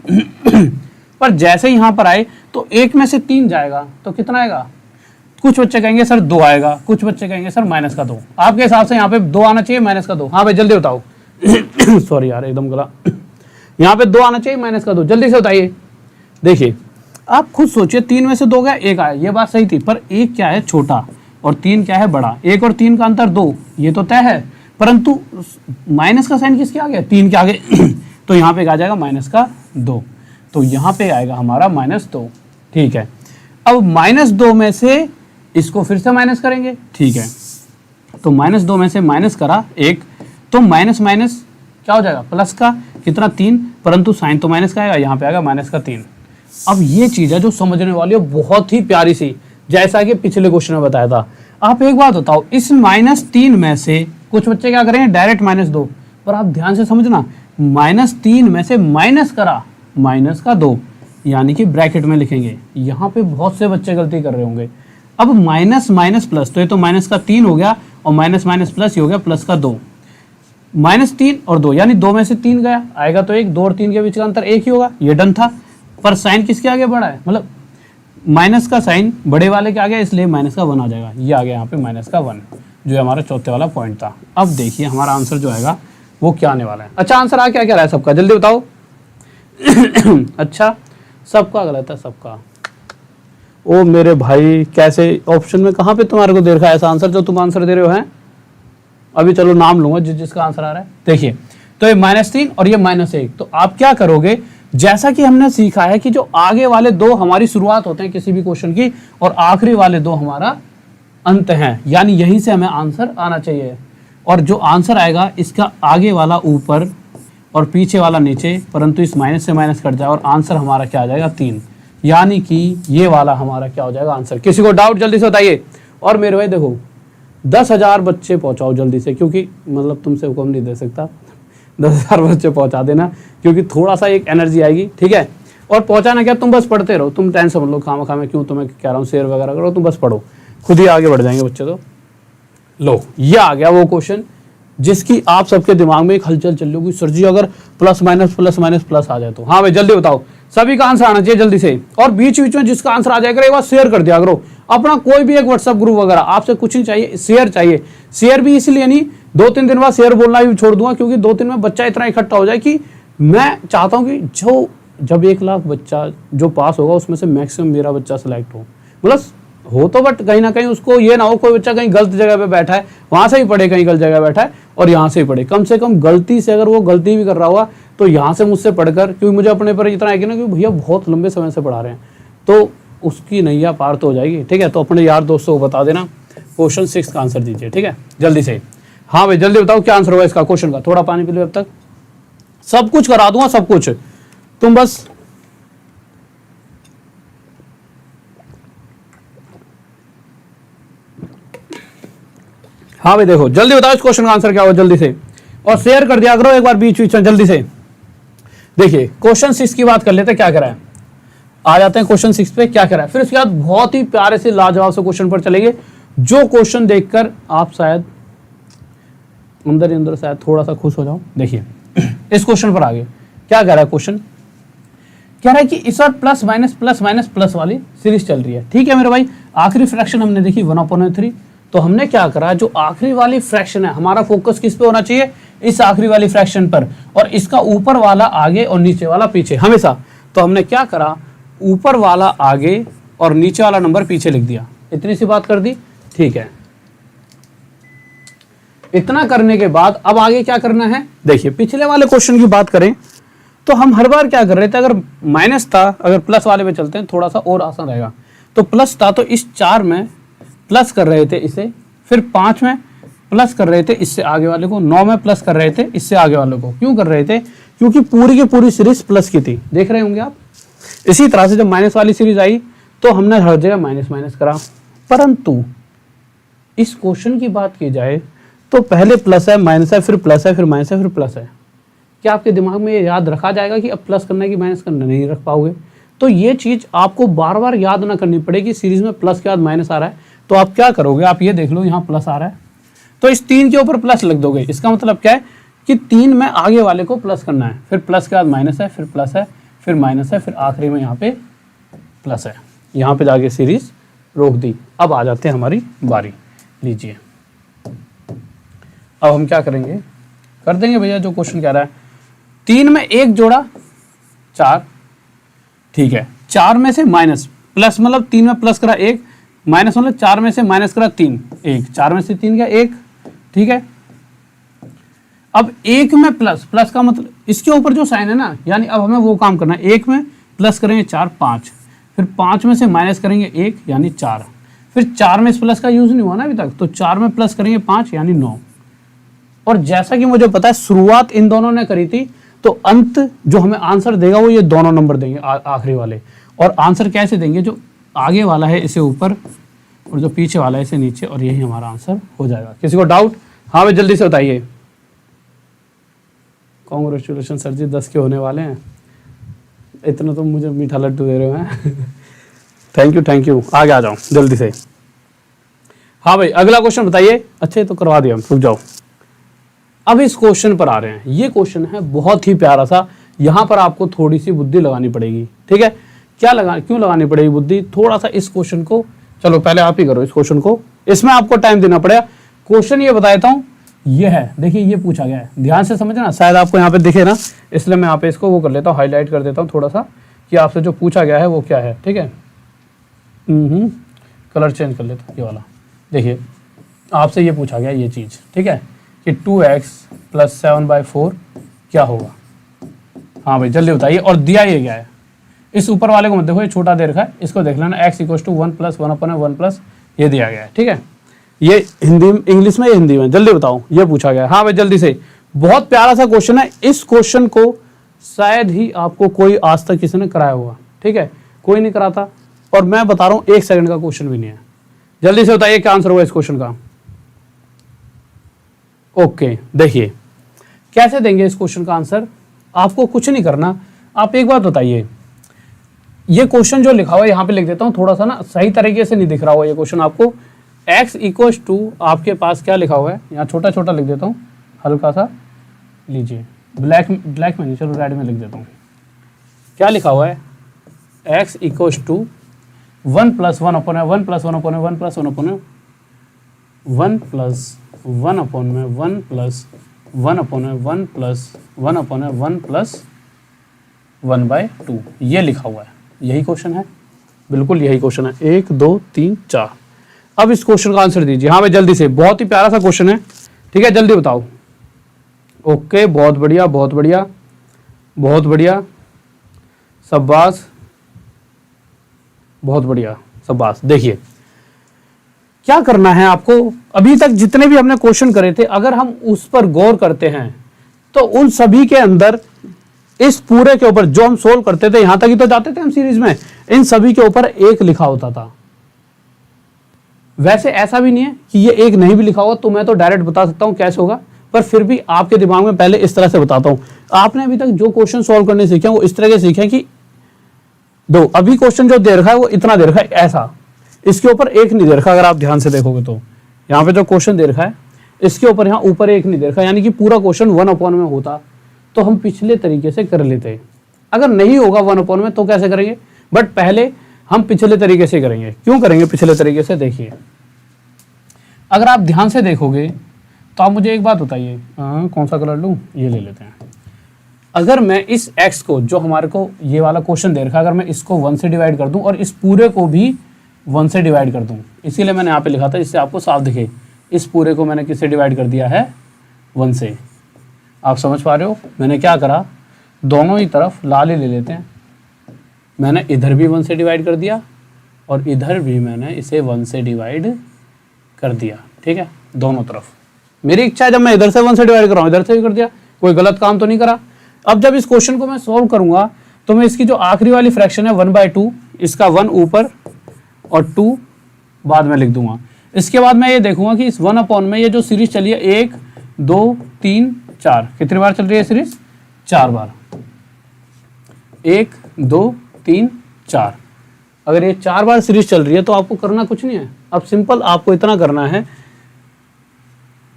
पर जैसे यहाँ पर आए तो 1 में से 3 जाएगा तो कितना आएगा। कुछ बच्चे कहेंगे सर 2 आएगा, कुछ बच्चे कहेंगे सर माइनस का 2। आपके हिसाब से यहाँ पे 2 आना चाहिए, माइनस का 2। हाँ भाई जल्दी बताओ सॉरी यार एकदम गला यहाँ पे 2 आना चाहिए, माइनस का 2, जल्दी से बताइए। देखिए आप खुद सोचिए, 3 में से 2 गया, 1 आया, ये बात सही थी, पर 1 क्या है छोटा और 3 क्या है बड़ा। 1 और 3 का अंतर 2, ये तो तय है, परंतु माइनस का साइन किसके आगे, 3 के आगे तो यहाँ पे आ जाएगा माइनस का 2, तो यहाँ पे आएगा हमारा -2। ठीक है, अब -2 में से इसको फिर से माइनस करेंगे, ठीक है, तो -2 में से माइनस करा 1, तो माइनस माइनस क्या हो जाएगा, प्लस का कितना 3, परंतु साइन तो माइनस का आएगा, यहाँ पे आएगा -3। अब ये चीज़ है जो समझने वाली है, बहुत ही प्यारी सी, जैसा कि पिछले क्वेश्चन में बताया था। आप एक बात बताओ, इस -3 में से कुछ बच्चे क्या करेंगे डायरेक्ट -2, पर आप ध्यान से समझना, -3 में से माइनस करा माइनस का 2, यानी कि ब्रैकेट में लिखेंगे। यहाँ पे बहुत से बच्चे गलती कर रहे होंगे। अब माइनस माइनस प्लस, तो ये तो माइनस का 3 हो गया और माइनस माइनस प्लस ही हो गया प्लस का 2, -3 और 2, यानी 2 में से 3 गया, आएगा तो 1, 2 और 3 के बीच का अंतर 1 ही होगा, ये डन था। पर साइन किसके आगे बढ़ा है, मतलब माइनस का साइन बड़े वाले के आगे, इसलिए माइनस का 1 आ जाएगा, ये आ गया यहाँ पे माइनस का 1, जो हमारा चौथे वाला पॉइंट था। अब देखिए हमारा आंसर जो आएगा वो क्या आने वाला है। अच्छा आंसर आ क्या क्या रहा है सबका, जल्दी बताओ अच्छा सबका गलत है, सबका। ओ मेरे भाई, कैसे ऑप्शन में कहाँ पे तुम्हारे को दे रखा है ऐसा आंसर जो तुम आंसर दे रहे हो हैं। अभी चलो नाम लूंगा जिसका आंसर आ रहा है। देखिए तो ये -3 और ये -1, तो आप क्या करोगे, जैसा कि हमने सीखा है कि जो आगे वाले 2 हमारी शुरुआत होते हैं किसी भी क्वेश्चन की और आखिरी वाले 2 हमारा अंत हैं, यानी यहीं से हमें आंसर आना चाहिए। और जो आंसर आएगा इसका आगे वाला ऊपर और पीछे वाला नीचे, परंतु इस माइनस से माइनस कट जाए और आंसर हमारा क्या आ जाएगा 3, यानी कि ये वाला हमारा क्या हो जाएगा आंसर। किसी को डाउट जल्दी से बताइए। और मेरे भाई देखो 10,000 बच्चे पहुंचाओ जल्दी से, क्योंकि मतलब तुमसे हुक्म नहीं दे सकता, 10,000 बच्चे पहुंचा देना, क्योंकि थोड़ा सा एक एनर्जी आएगी, ठीक है। और पहुंचाना क्या, तुम बस पढ़ते रहो, तुम टेंशन मत लो, खामा मैं क्यों तुम्हें कह रहा हूँ शेयर वगैरह करो, तुम बस पढ़ो, खुद ही आगे बढ़ जाएंगे बच्चे। तो लो ये आ गया वो क्वेश्चन जिसकी आप सबके दिमाग में एक हलचल चल रही होगी, सर जी अगर प्लस माइनस प्लस आ जाए तो। हाँ भाई जल्दी बताओ, सभी का आंसर आना चाहिए जल्दी से। और बीच बीच में जिसका आंसर आ जाएगा एक बार शेयर कर दिया करो, अपना कोई भी एक व्हाट्सएप ग्रुप वगैरह, आपसे कुछ नहीं चाहिए, शेयर चाहिए। शेयर भी इसलिए नहीं, 2-3 दिन बाद शेयर बोलना भी छोड़ दूंगा, क्योंकि 2-3 में बच्चा इतना इकट्ठा हो जाए कि मैं चाहता हूँ कि जब 1 लाख बच्चा जो पास होगा उसमें से मैक्सिमम मेरा बच्चा सिलेक्ट हो, मतलब हो तो, बट कहीं ना कहीं उसको ये ना हो कोई बच्चा कहीं गलत जगह पे बैठा है, वहां से ही पढ़े, कहीं गलत जगह बैठा है और यहाँ से ही पढ़े। कम से कम गलती से अगर वो गलती भी कर रहा हुआ तो यहाँ से मुझसे पढ़कर, क्योंकि मुझे अपने पर इतना है कि ना कि भैया बहुत लंबे समय से पढ़ा रहे हैं, तो उसकी नैया पार तो हो जाएगी, ठीक है। तो अपने यार दोस्तों को बता देना, क्वेश्चन 6 का आंसर दीजिए, ठीक है, जल्दी से। हाँ भाई जल्दी बताओ क्या आंसर होगा इसका क्वेश्चन का। थोड़ा पानी पी लो अब तक, सब कुछ करा दूंगा, सब कुछ, तुम बस हाँ भाई देखो जल्दी बताओ इस क्वेश्चन का आंसर क्या होगा जल्दी से, और शेयर कर दिया करो एक बार बीच बीच में जल्दी से। देखिए क्वेश्चन 6 की बात कर लेते हैं, क्या करा है, आ जाते हैं क्वेश्चन 6 पे, क्या करा है। फिर उसके बाद बहुत ही प्यारे से लाजवाब से क्वेश्चन पर चलेंगे, जो क्वेश्चन देखकर आप शायद अंदर ही अंदर शायद थोड़ा सा खुश हो जाओ। देखिए इस क्वेश्चन पर आगे क्या कह रहा है क्वेश्चन, कह रहा है कि इस बार प्लस माइनस प्लस वाली सीरीज चल रही है। ठीक है मेरे भाई, आखिरी फ्रैक्शन हमने देखी 1/3, तो हमने क्या करा, जो आखिरी वाली फ्रैक्शन है हमारा फोकस किस पे होना चाहिए, इस आखिरी वाली फ्रैक्शन पर, और इसका ऊपर वाला आगे और नीचे वाला पीछे हमेशा। तो हमने क्या करा, ऊपर वाला आगे और नीचे वाला नंबर पीछे लिख दिया, इतनी सी बात कर दी। ठीक है, इतना करने के बाद अब आगे क्या करना है, देखिए पिछले वाले क्वेश्चन की बात करें तो हम हर बार क्या कर रहे थे, अगर माइनस था, अगर प्लस वाले पे चलते हैं थोड़ा सा और आसान रहेगा। तो प्लस था तो इस 4 में प्लस कर रहे थे इसे, फिर 5 में प्लस कर रहे थे इससे आगे वाले को, 9 में प्लस कर रहे थे इससे आगे वाले को। क्यों कर रहे थे, क्योंकि पूरी की पूरी सीरीज प्लस की थी, देख रहे होंगे आप। इसी तरह से जब माइनस वाली सीरीज आई तो हमने हर जगह माइनस माइनस करा। परंतु इस क्वेश्चन की बात की जाए तो पहले प्लस है, माइनस है, फिर प्लस है, फिर माइनस है, फिर प्लस है। क्या आपके दिमाग में ये याद रखा जाएगा कि अब प्लस करना है कि माइनस करना, नहीं रख पाओगे। तो ये चीज़ आपको बार बार याद ना करनी पड़ेगी, सीरीज में प्लस के बाद माइनस आ रहा है तो आप क्या करोगे, आप ये देख लो यहाँ प्लस आ रहा है तो इस 3 के ऊपर प्लस लग दोगे। इसका मतलब क्या है कि 3 में आगे वाले को प्लस करना है, फिर प्लस के बाद माइनस है, फिर प्लस है, फिर माइनस है, फिर आखिरी में यहाँ पे प्लस है। यहाँ पे जाके सीरीज रोक दी। अब आ जाते हैं हमारी बारी, लीजिए अब हम क्या करेंगे, कर देंगे भैया जो क्वेश्चन कह रहा है। 3 में 1 जोड़ा 4, ठीक है, 4 में से माइनस, प्लस मतलब 3 में प्लस करा 1, माइनस मतलब 4 में से माइनस करा 3, 1, 4 में से 3 का 1, ठीक है। अब 1 में प्लस, प्लस का मतलब इसके ऊपर जो साइन है ना, यानी अब हमें वो काम करना है। 1 में प्लस करेंगे 4, 5, फिर 5 में से माइनस करेंगे 1 यानी 4, फिर 4 में इस प्लस का यूज नहीं हुआ ना अभी तक, तो 4 में प्लस करेंगे 5 यानी 9। और जैसा कि मुझे पता है शुरुआत इन दोनों ने करी थी, तो अंत जो हमें आंसर देगा वो ये दोनों नंबर देंगे आखिरी वाले। और आंसर कैसे देंगे, जो आगे वाला है इसे ऊपर और जो पीछे वाला है इसे नीचे, और यही हमारा आंसर हो जाएगा। किसी को डाउट? हाँ भाई जल्दी से बताइए। कांग्रेचुलेशन सर जी, 10 के होने वाले हैं। इतना तो मुझे मीठा लड्डू दे रहे हो हैं। Thank you. आगे आ जाओ जल्दी से। हाँ भाई अगला क्वेश्चन बताइए। अच्छा तो करवा दिया, रुक जाओ। अब इस क्वेश्चन पर आ रहे हैं। ये क्वेश्चन है बहुत ही प्यारा सा, यहाँ पर आपको थोड़ी सी बुद्धि लगानी पड़ेगी, ठीक है। क्यों लगानी पड़ेगी बुद्धि, थोड़ा सा इस क्वेश्चन को, चलो पहले आप ही करो इस क्वेश्चन को, इसमें आपको टाइम देना पड़ेगा। क्वेश्चन ये बता देता हूँ, ये है, देखिए ये पूछा गया है, ध्यान से समझना, शायद आपको यहाँ पे दिखे ना, इसलिए मैं यहाँ पे इसको वो कर लेता हूँ, हाईलाइट कर देता हूँ थोड़ा सा, कि आपसे जो पूछा गया है वो क्या है, ठीक है। कलर चेंज कर लेता हूँ, ये वाला। देखिए आपसे ये पूछा गया ये चीज़, ठीक है, कि 2x + 7/4 क्या होगा। हाँ भाई जल्दी बताइए। और दिया ये क्या है, इस ऊपर वाले को मत देखो, ये छोटा दे रखा है, इसको देख लेना, x = 1 + 1/1 ये दिया गया है, ठीक है। ये हिंदी, इंग्लिश में या हिंदी में, जल्दी बताओ, ये पूछा गया है। हाँ भाई जल्दी से, बहुत प्यारा सा क्वेश्चन है। इस क्वेश्चन को शायद ही आपको कोई आज तक किसी ने कराया होगा, ठीक है, कोई नहीं कराता। और मैं बता रहा हूँ 1 सेकंड का क्वेश्चन भी नहीं है। जल्दी से बताइए क्या आंसर होगा इस क्वेश्चन का। ओके देखिए कैसे देंगे इस क्वेश्चन का आंसर, आपको कुछ नहीं करना। आप एक बात बताइए, ये क्वेश्चन जो लिखा हुआ है यहाँ पे लिख देता हूँ, थोड़ा सा ना सही तरीके से नहीं दिख रहा हुआ ये क्वेश्चन आपको। x = आपके पास क्या लिखा हुआ है, यहाँ छोटा छोटा लिख देता हूँ, हल्का सा लीजिए, ब्लैक में नहीं, चलो रेड में लिख देता हूँ। क्या लिखा हुआ है, x = 1 + 1/1 1 + 1/1 1 + 1/1 1 + 1/1 1 + 1/1 1 + 1/1 1 + 1/2 ये लिखा हुआ है। यही क्वेश्चन है, बिल्कुल यही क्वेश्चन है। 1 2 3 4। अब इस क्वेश्चन का आंसर दीजिए। हाँ भाई जल्दी से, बहुत ही प्यारा सा क्वेश्चन है, ठीक है, जल्दी बताओ। ओके बहुत बढ़िया बहुत बढ़िया बहुत बढ़िया, शाबाश, बहुत बढ़िया, शाबाश। देखिए क्या करना है आपको, अभी तक जितने भी हमने क्वेश्चन करे थे, अगर हम उस पर गौर करते हैं तो उन सभी के अंदर इस पूरे के ऊपर जो हम सोल्व करते थे, यहां तक ही तो जाते थे हम सीरीज में, इन सभी के ऊपर 1 लिखा होता था। वैसे ऐसा भी नहीं है कि ये 1 नहीं भी लिखा होगा, तो मैं तो डायरेक्ट बता सकता हूं कैसे होगा, पर फिर भी आपके दिमाग में पहले इस तरह से बताता हूं। आपने अभी तक जो क्वेश्चन सोल्व करने सीखे वो इस तरह के सीखे कि दो, अभी क्वेश्चन जो दे रखा है वो इतना दे रखा है ऐसा, इसके ऊपर 1 नहीं दे रखा। अगर आप ध्यान से देखोगे तो यहाँ पे जो क्वेश्चन दे रखा है इसके ऊपर यहाँ ऊपर 1 नहीं दे रखा, यानी कि पूरा क्वेश्चन 1/1 में होता तो हम पिछले तरीके से कर लेते हैं। अगर नहीं होगा 1/में तो कैसे करेंगे, बट पहले हम पिछले तरीके से करेंगे। क्यों करेंगे पिछले तरीके से, देखिए अगर आप ध्यान से देखोगे तो आप मुझे एक बात बताइए, कौन सा कलर लूँ, ये ले लेते हैं। अगर मैं इस x को, जो हमारे को ये वाला क्वेश्चन दे रखा है, अगर मैं इसको 1 से डिवाइड कर दूं और इस पूरे को भी 1 से डिवाइड कर दूं, इसीलिए मैंने यहाँ पे लिखा था जिससे आपको साफ दिखे, इस पूरे को मैंने किससे डिवाइड कर दिया है, 1 से। आप समझ पा रहे हो मैंने क्या करा, दोनों ही तरफ लाल ही ले लेते हैं। मैंने इधर भी 1 से डिवाइड कर दिया और इधर भी मैंने इसे 1 से डिवाइड कर दिया, ठीक है, दोनों तरफ। मेरी इच्छा है जब मैं इधर से 1 से डिवाइड कर रहा हूँ इधर से भी कर दिया, कोई गलत काम तो नहीं करा। अब जब इस क्वेश्चन को मैं सॉल्व करूंगा तो मैं इसकी जो आखिरी वाली फ्रैक्शन है 1/2, इसका 1 ऊपर और 2 बाद में लिख दूंगा। इसके बाद मैं ये देखूंगा कि इस 1/, में ये जो सीरीज चली है 1 2 3 4, कितनी बार चल रही है सीरीज, 4 बार, 1 2 3 4। अगर ये 4 बार सीरीज चल रही है तो आपको करना कुछ नहीं है, अब सिंपल आपको इतना करना है,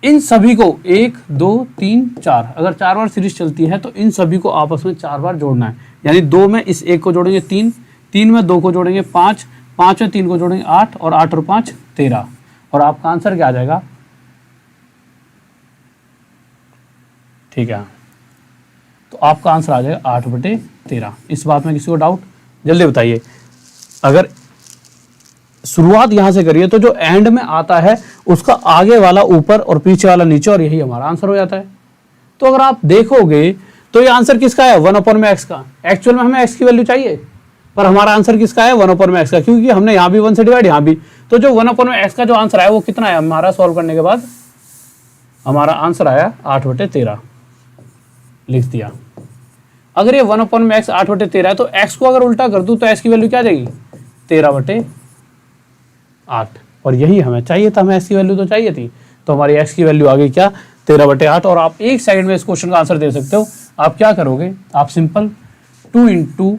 इन सभी को 1 2 3 4, अगर 4 बार सीरीज चलती है तो इन सभी को आपस में 4 बार जोड़ना है। यानी 2 में इस 1 को जोड़ेंगे 3, 3 में 2 को जोड़ेंगे 5, 5 में 3 को जोड़ेंगे 8 और 8 और 5 13, और आपका आंसर क्या आ जाएगा, ठीक है, तो आपका आंसर आ जाएगा 8/13। इस बात में किसी को डाउट, जल्दी बताइए। अगर शुरुआत यहां से करिए तो जो एंड में आता है उसका आगे वाला ऊपर और पीछे वाला नीचे, और यही हमारा आंसर हो जाता है। तो अगर आप देखोगे तो ये आंसर किसका है, 1/x का। एक्चुअल में हमें x की वैल्यू चाहिए पर हमारा आंसर किसका है, 1/x का, क्योंकि हमने यहाँ भी 1 से डिवाइड, यहाँ भी। तो जो 1/x का जो आंसर आया वो कितना है हमारा, सॉल्व करने के बाद हमारा आंसर आया 8/13, लिख दिया। अगर ये 1/x 8/13 है तो x को अगर उल्टा कर दूं तो x की वैल्यू क्या आ जाएगी, 13/8, और यही हमें चाहिए था, हमें x की वैल्यू तो चाहिए थी, तो हमारी x की वैल्यू आ गई क्या, 13/8। और आप एक सेकंड में इस क्वेश्चन का आंसर दे सकते हो। आप क्या करोगे, आप सिंपल 2 ×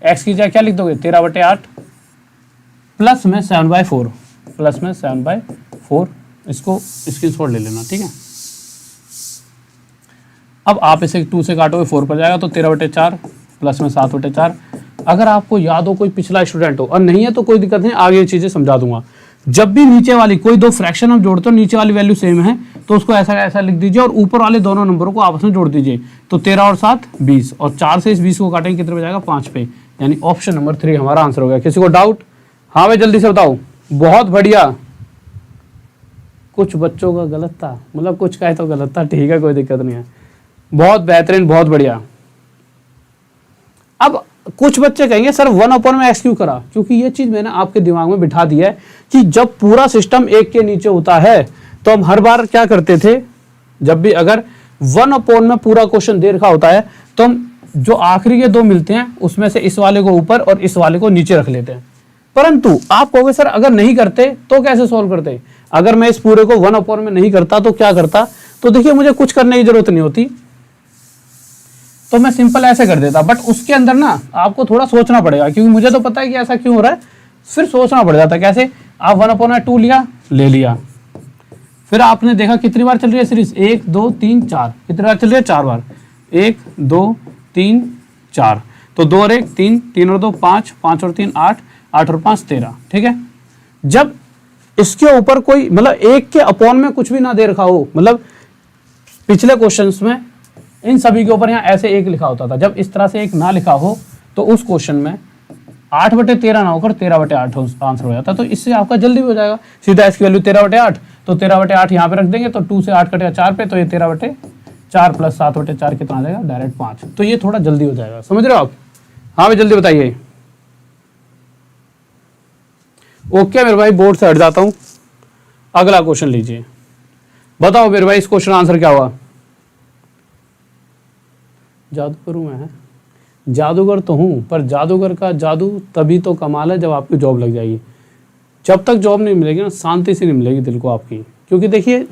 x की जगह क्या लिख दोगे, 13/8 प्लस में 7/4, प्लस में 7/4, इसको स्क्रीनशॉट ले लेना, ठीक है। अब आप इसे 2 से काटोगे 4 पर जाएगा तो 13/4 प्लस में 7/4। अगर आपको याद हो, कोई पिछला स्टूडेंट हो, और नहीं है तो कोई दिक्कत नहीं, आगे ये चीज़ें समझा दूंगा। जब भी नीचे वाली कोई दो फ्रैक्शन हम जोड़ते हो, नीचे वाली वैल्यू सेम है तो उसको ऐसा ऐसा लिख दीजिए और ऊपर वाले दोनों नंबरों को आपस में जोड़ दीजिए। तो 13 और 7 20, और 4 से इस 20 को काटेंगे कितने पे जाएगा, 5 पे। यानी ऑप्शन नंबर 3 हमारा आंसर हो गया। किसी को डाउट, हाँ भाई जल्दी से बताओ। बहुत बढ़िया, कुछ बच्चों का गलत था, मतलब कुछ का है तो गलत था, ठीक है, कोई दिक्कत नहीं है, बहुत बेहतरीन, बहुत बढ़िया। अब कुछ बच्चे कहेंगे सर 1/x क्यों करा, क्योंकि ये चीज मैंने आपके दिमाग में बिठा दी है कि जब पूरा सिस्टम 1 के नीचे होता है तो हम हर बार क्या करते थे, जब भी अगर 1/, में पूरा क्वेश्चन दे रखा होता है तो हम जो आखिरी के 2 मिलते हैं उसमें से इस वाले को ऊपर और इस वाले को नीचे रख लेते हैं। परंतु आप कहोगे सर अगर नहीं करते तो कैसे सोल्व करते, अगर मैं इस पूरे को 1/, में नहीं करता तो क्या करता, तो देखिए मुझे कुछ करने की जरूरत नहीं होती, तो मैं सिंपल ऐसे कर देता। बट उसके अंदर ना आपको थोड़ा सोचना पड़ेगा, क्योंकि मुझे तो पता है कि ऐसा क्यों हो रहा है, फिर सोचना पड़ जाता है। कैसे, आप 1/2 लिया, ले लिया, फिर आपने देखा कितनी बार चल रही है सीरीज, 1 2 3 4, कितनी बार चल रही है, 4 बार, 1 2 3 4, तो 2 और 1 3, 3 और 2 5, 5 और 3 8, 8 और 5 13, ठीक है। जब इसके ऊपर कोई मतलब 1 के अपॉन में कुछ भी ना दे रखा हो, मतलब पिछले क्वेश्चंस में इन सभी के ऊपर यहाँ ऐसे 1 लिखा होता था, जब इस तरह से 1 ना लिखा हो तो उस क्वेश्चन में 8/13 ना होकर 13/8 आंसर हो जाता। तो इससे आपका जल्दी हो जाएगा, सीधा इसकी वैल्यू 13/8, तो 13/8 यहाँ पे रख देंगे तो 2 से 8 कटेगा 4 पे, तो ये 13/4 प्लस 7/4 कितना आ जाएगा, डायरेक्ट 5। तो ये थोड़ा जल्दी हो जाएगा, समझ रहे हो आप, हाँ भाई जल्दी बताइए। ओके मेरे भाई, बोर्ड से हट जाता हूँ, अगला क्वेश्चन लीजिए। बताओ मेरे भाई इस क्वेश्चन आंसर क्या हुआ। जादूगर हूँ मैं, जादूगर तो हूँ, पर जादूगर का जादू तभी तो कमाल है जब आपकी जॉब लग जाएगी। जब तक जॉब नहीं मिलेगी ना, शांति से नहीं मिलेगी दिल को आपकी। क्योंकि देखिए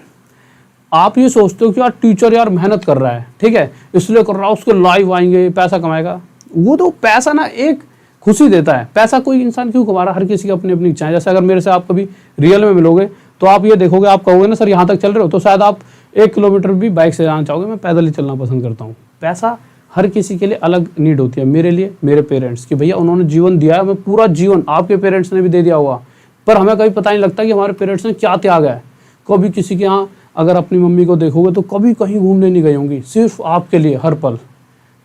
आप ये सोचते हो कि यार टीचर यार मेहनत कर रहा है, ठीक है, इसलिए कर रहा है, उसके लाइव आएंगे पैसा कमाएगा। वो तो पैसा ना एक खुशी देता है, पैसा कोई इंसान क्यों कमा रहा है, हर किसी की अपनी अपनी इच्छा है। जैसे अगर मेरे से आप कभी रियल में मिलोगे तो आप ये देखोगे, आप कहोगे ना सर यहाँ तक चल रहे हो, तो शायद आप 1 किलोमीटर भी बाइक से जाना चाहोगे, मैं पैदल ही चलना पसंद करता हूँ। पैसा हर किसी के लिए अलग नीड होती है। मेरे लिए मेरे पेरेंट्स की, भैया उन्होंने जीवन दिया है, हमें पूरा जीवन, आपके पेरेंट्स ने भी दे दिया होगा, पर हमें कभी पता नहीं लगता कि हमारे पेरेंट्स ने क्या त्याग है। कभी किसी के यहाँ अगर अपनी मम्मी को देखोगे तो कभी कहीं घूमने नहीं गई होंगी, सिर्फ आपके लिए हर पल।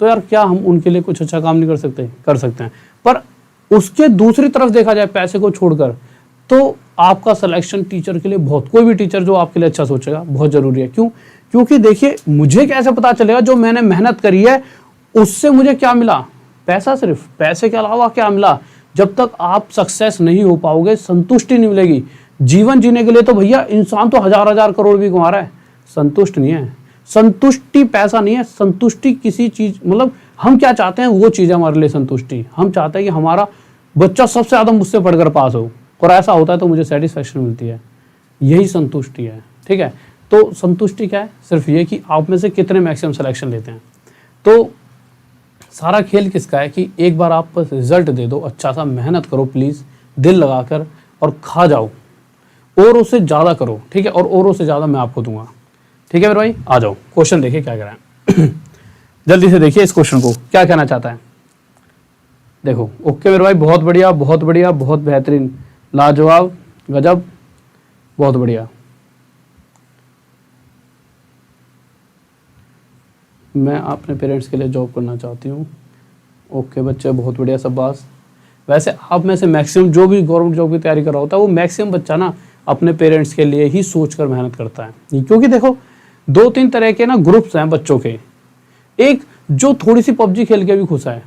तो यार क्या हम उनके लिए कुछ अच्छा काम नहीं कर सकते? कर सकते हैं। पर उसके दूसरी तरफ देखा जाए पैसे को छोड़कर, तो आपका सिलेक्शन टीचर के लिए बहुत, कोई भी टीचर जो आपके लिए अच्छा सोचेगा बहुत जरूरी है। क्यों? क्योंकि देखिए मुझे कैसे पता चलेगा जो मैंने मेहनत करी है उससे मुझे क्या मिला? पैसा, सिर्फ पैसे के अलावा क्या मिला? जब तक आप सक्सेस नहीं हो पाओगे, संतुष्टि नहीं मिलेगी। जीवन जीने के लिए तो भैया इंसान तो हजार हजार करोड़ भी कमा रहा है, संतुष्ट नहीं है। संतुष्टि पैसा नहीं है, संतुष्टि किसी चीज, मतलब हम क्या चाहते हैं वो चीज है हमारे लिए संतुष्टि। हम चाहते हैं कि हमारा बच्चा सबसे ज्यादा मुझसे पढ़कर पास हो, और ऐसा होता है तो मुझे सेटिस्फेक्शन मिलती है, यही संतुष्टि है। ठीक है, तो संतुष्टि क्या है? सिर्फ ये कि आप में से कितने मैक्सिमम सिलेक्शन लेते हैं। तो सारा खेल किसका है कि एक बार आप बस रिजल्ट दे दो, अच्छा सा मेहनत करो प्लीज, दिल लगाकर, और खा जाओ, और उससे ज्यादा करो। ठीक है, और औरों से ज्यादा मैं आपको दूंगा। ठीक है मेरे भाई, आ जाओ क्वेश्चन देखिए क्या कह रहा है। जल्दी से देखिए इस क्वेश्चन को क्या कहना चाहता है। देखो, ओके मेरे भाई, बहुत बढ़िया बहुत बढ़िया, बहुत बेहतरीन, लाजवाब, गजब, बहुत बढ़िया। मैं अपने पेरेंट्स के लिए जॉब करना चाहती हूँ। ओके बच्चे, बहुत बढ़िया, शाबाश। वैसे आप में से मैक्सिमम जो भी गवर्नमेंट जॉब की तैयारी कर रहा होता है वो मैक्सिमम बच्चा ना अपने पेरेंट्स के लिए ही सोचकर मेहनत करता है। क्योंकि देखो 2-3 तरह के ना ग्रुप्स हैं बच्चों के। एक जो थोड़ी सी पबजी खेल के भी खुश है,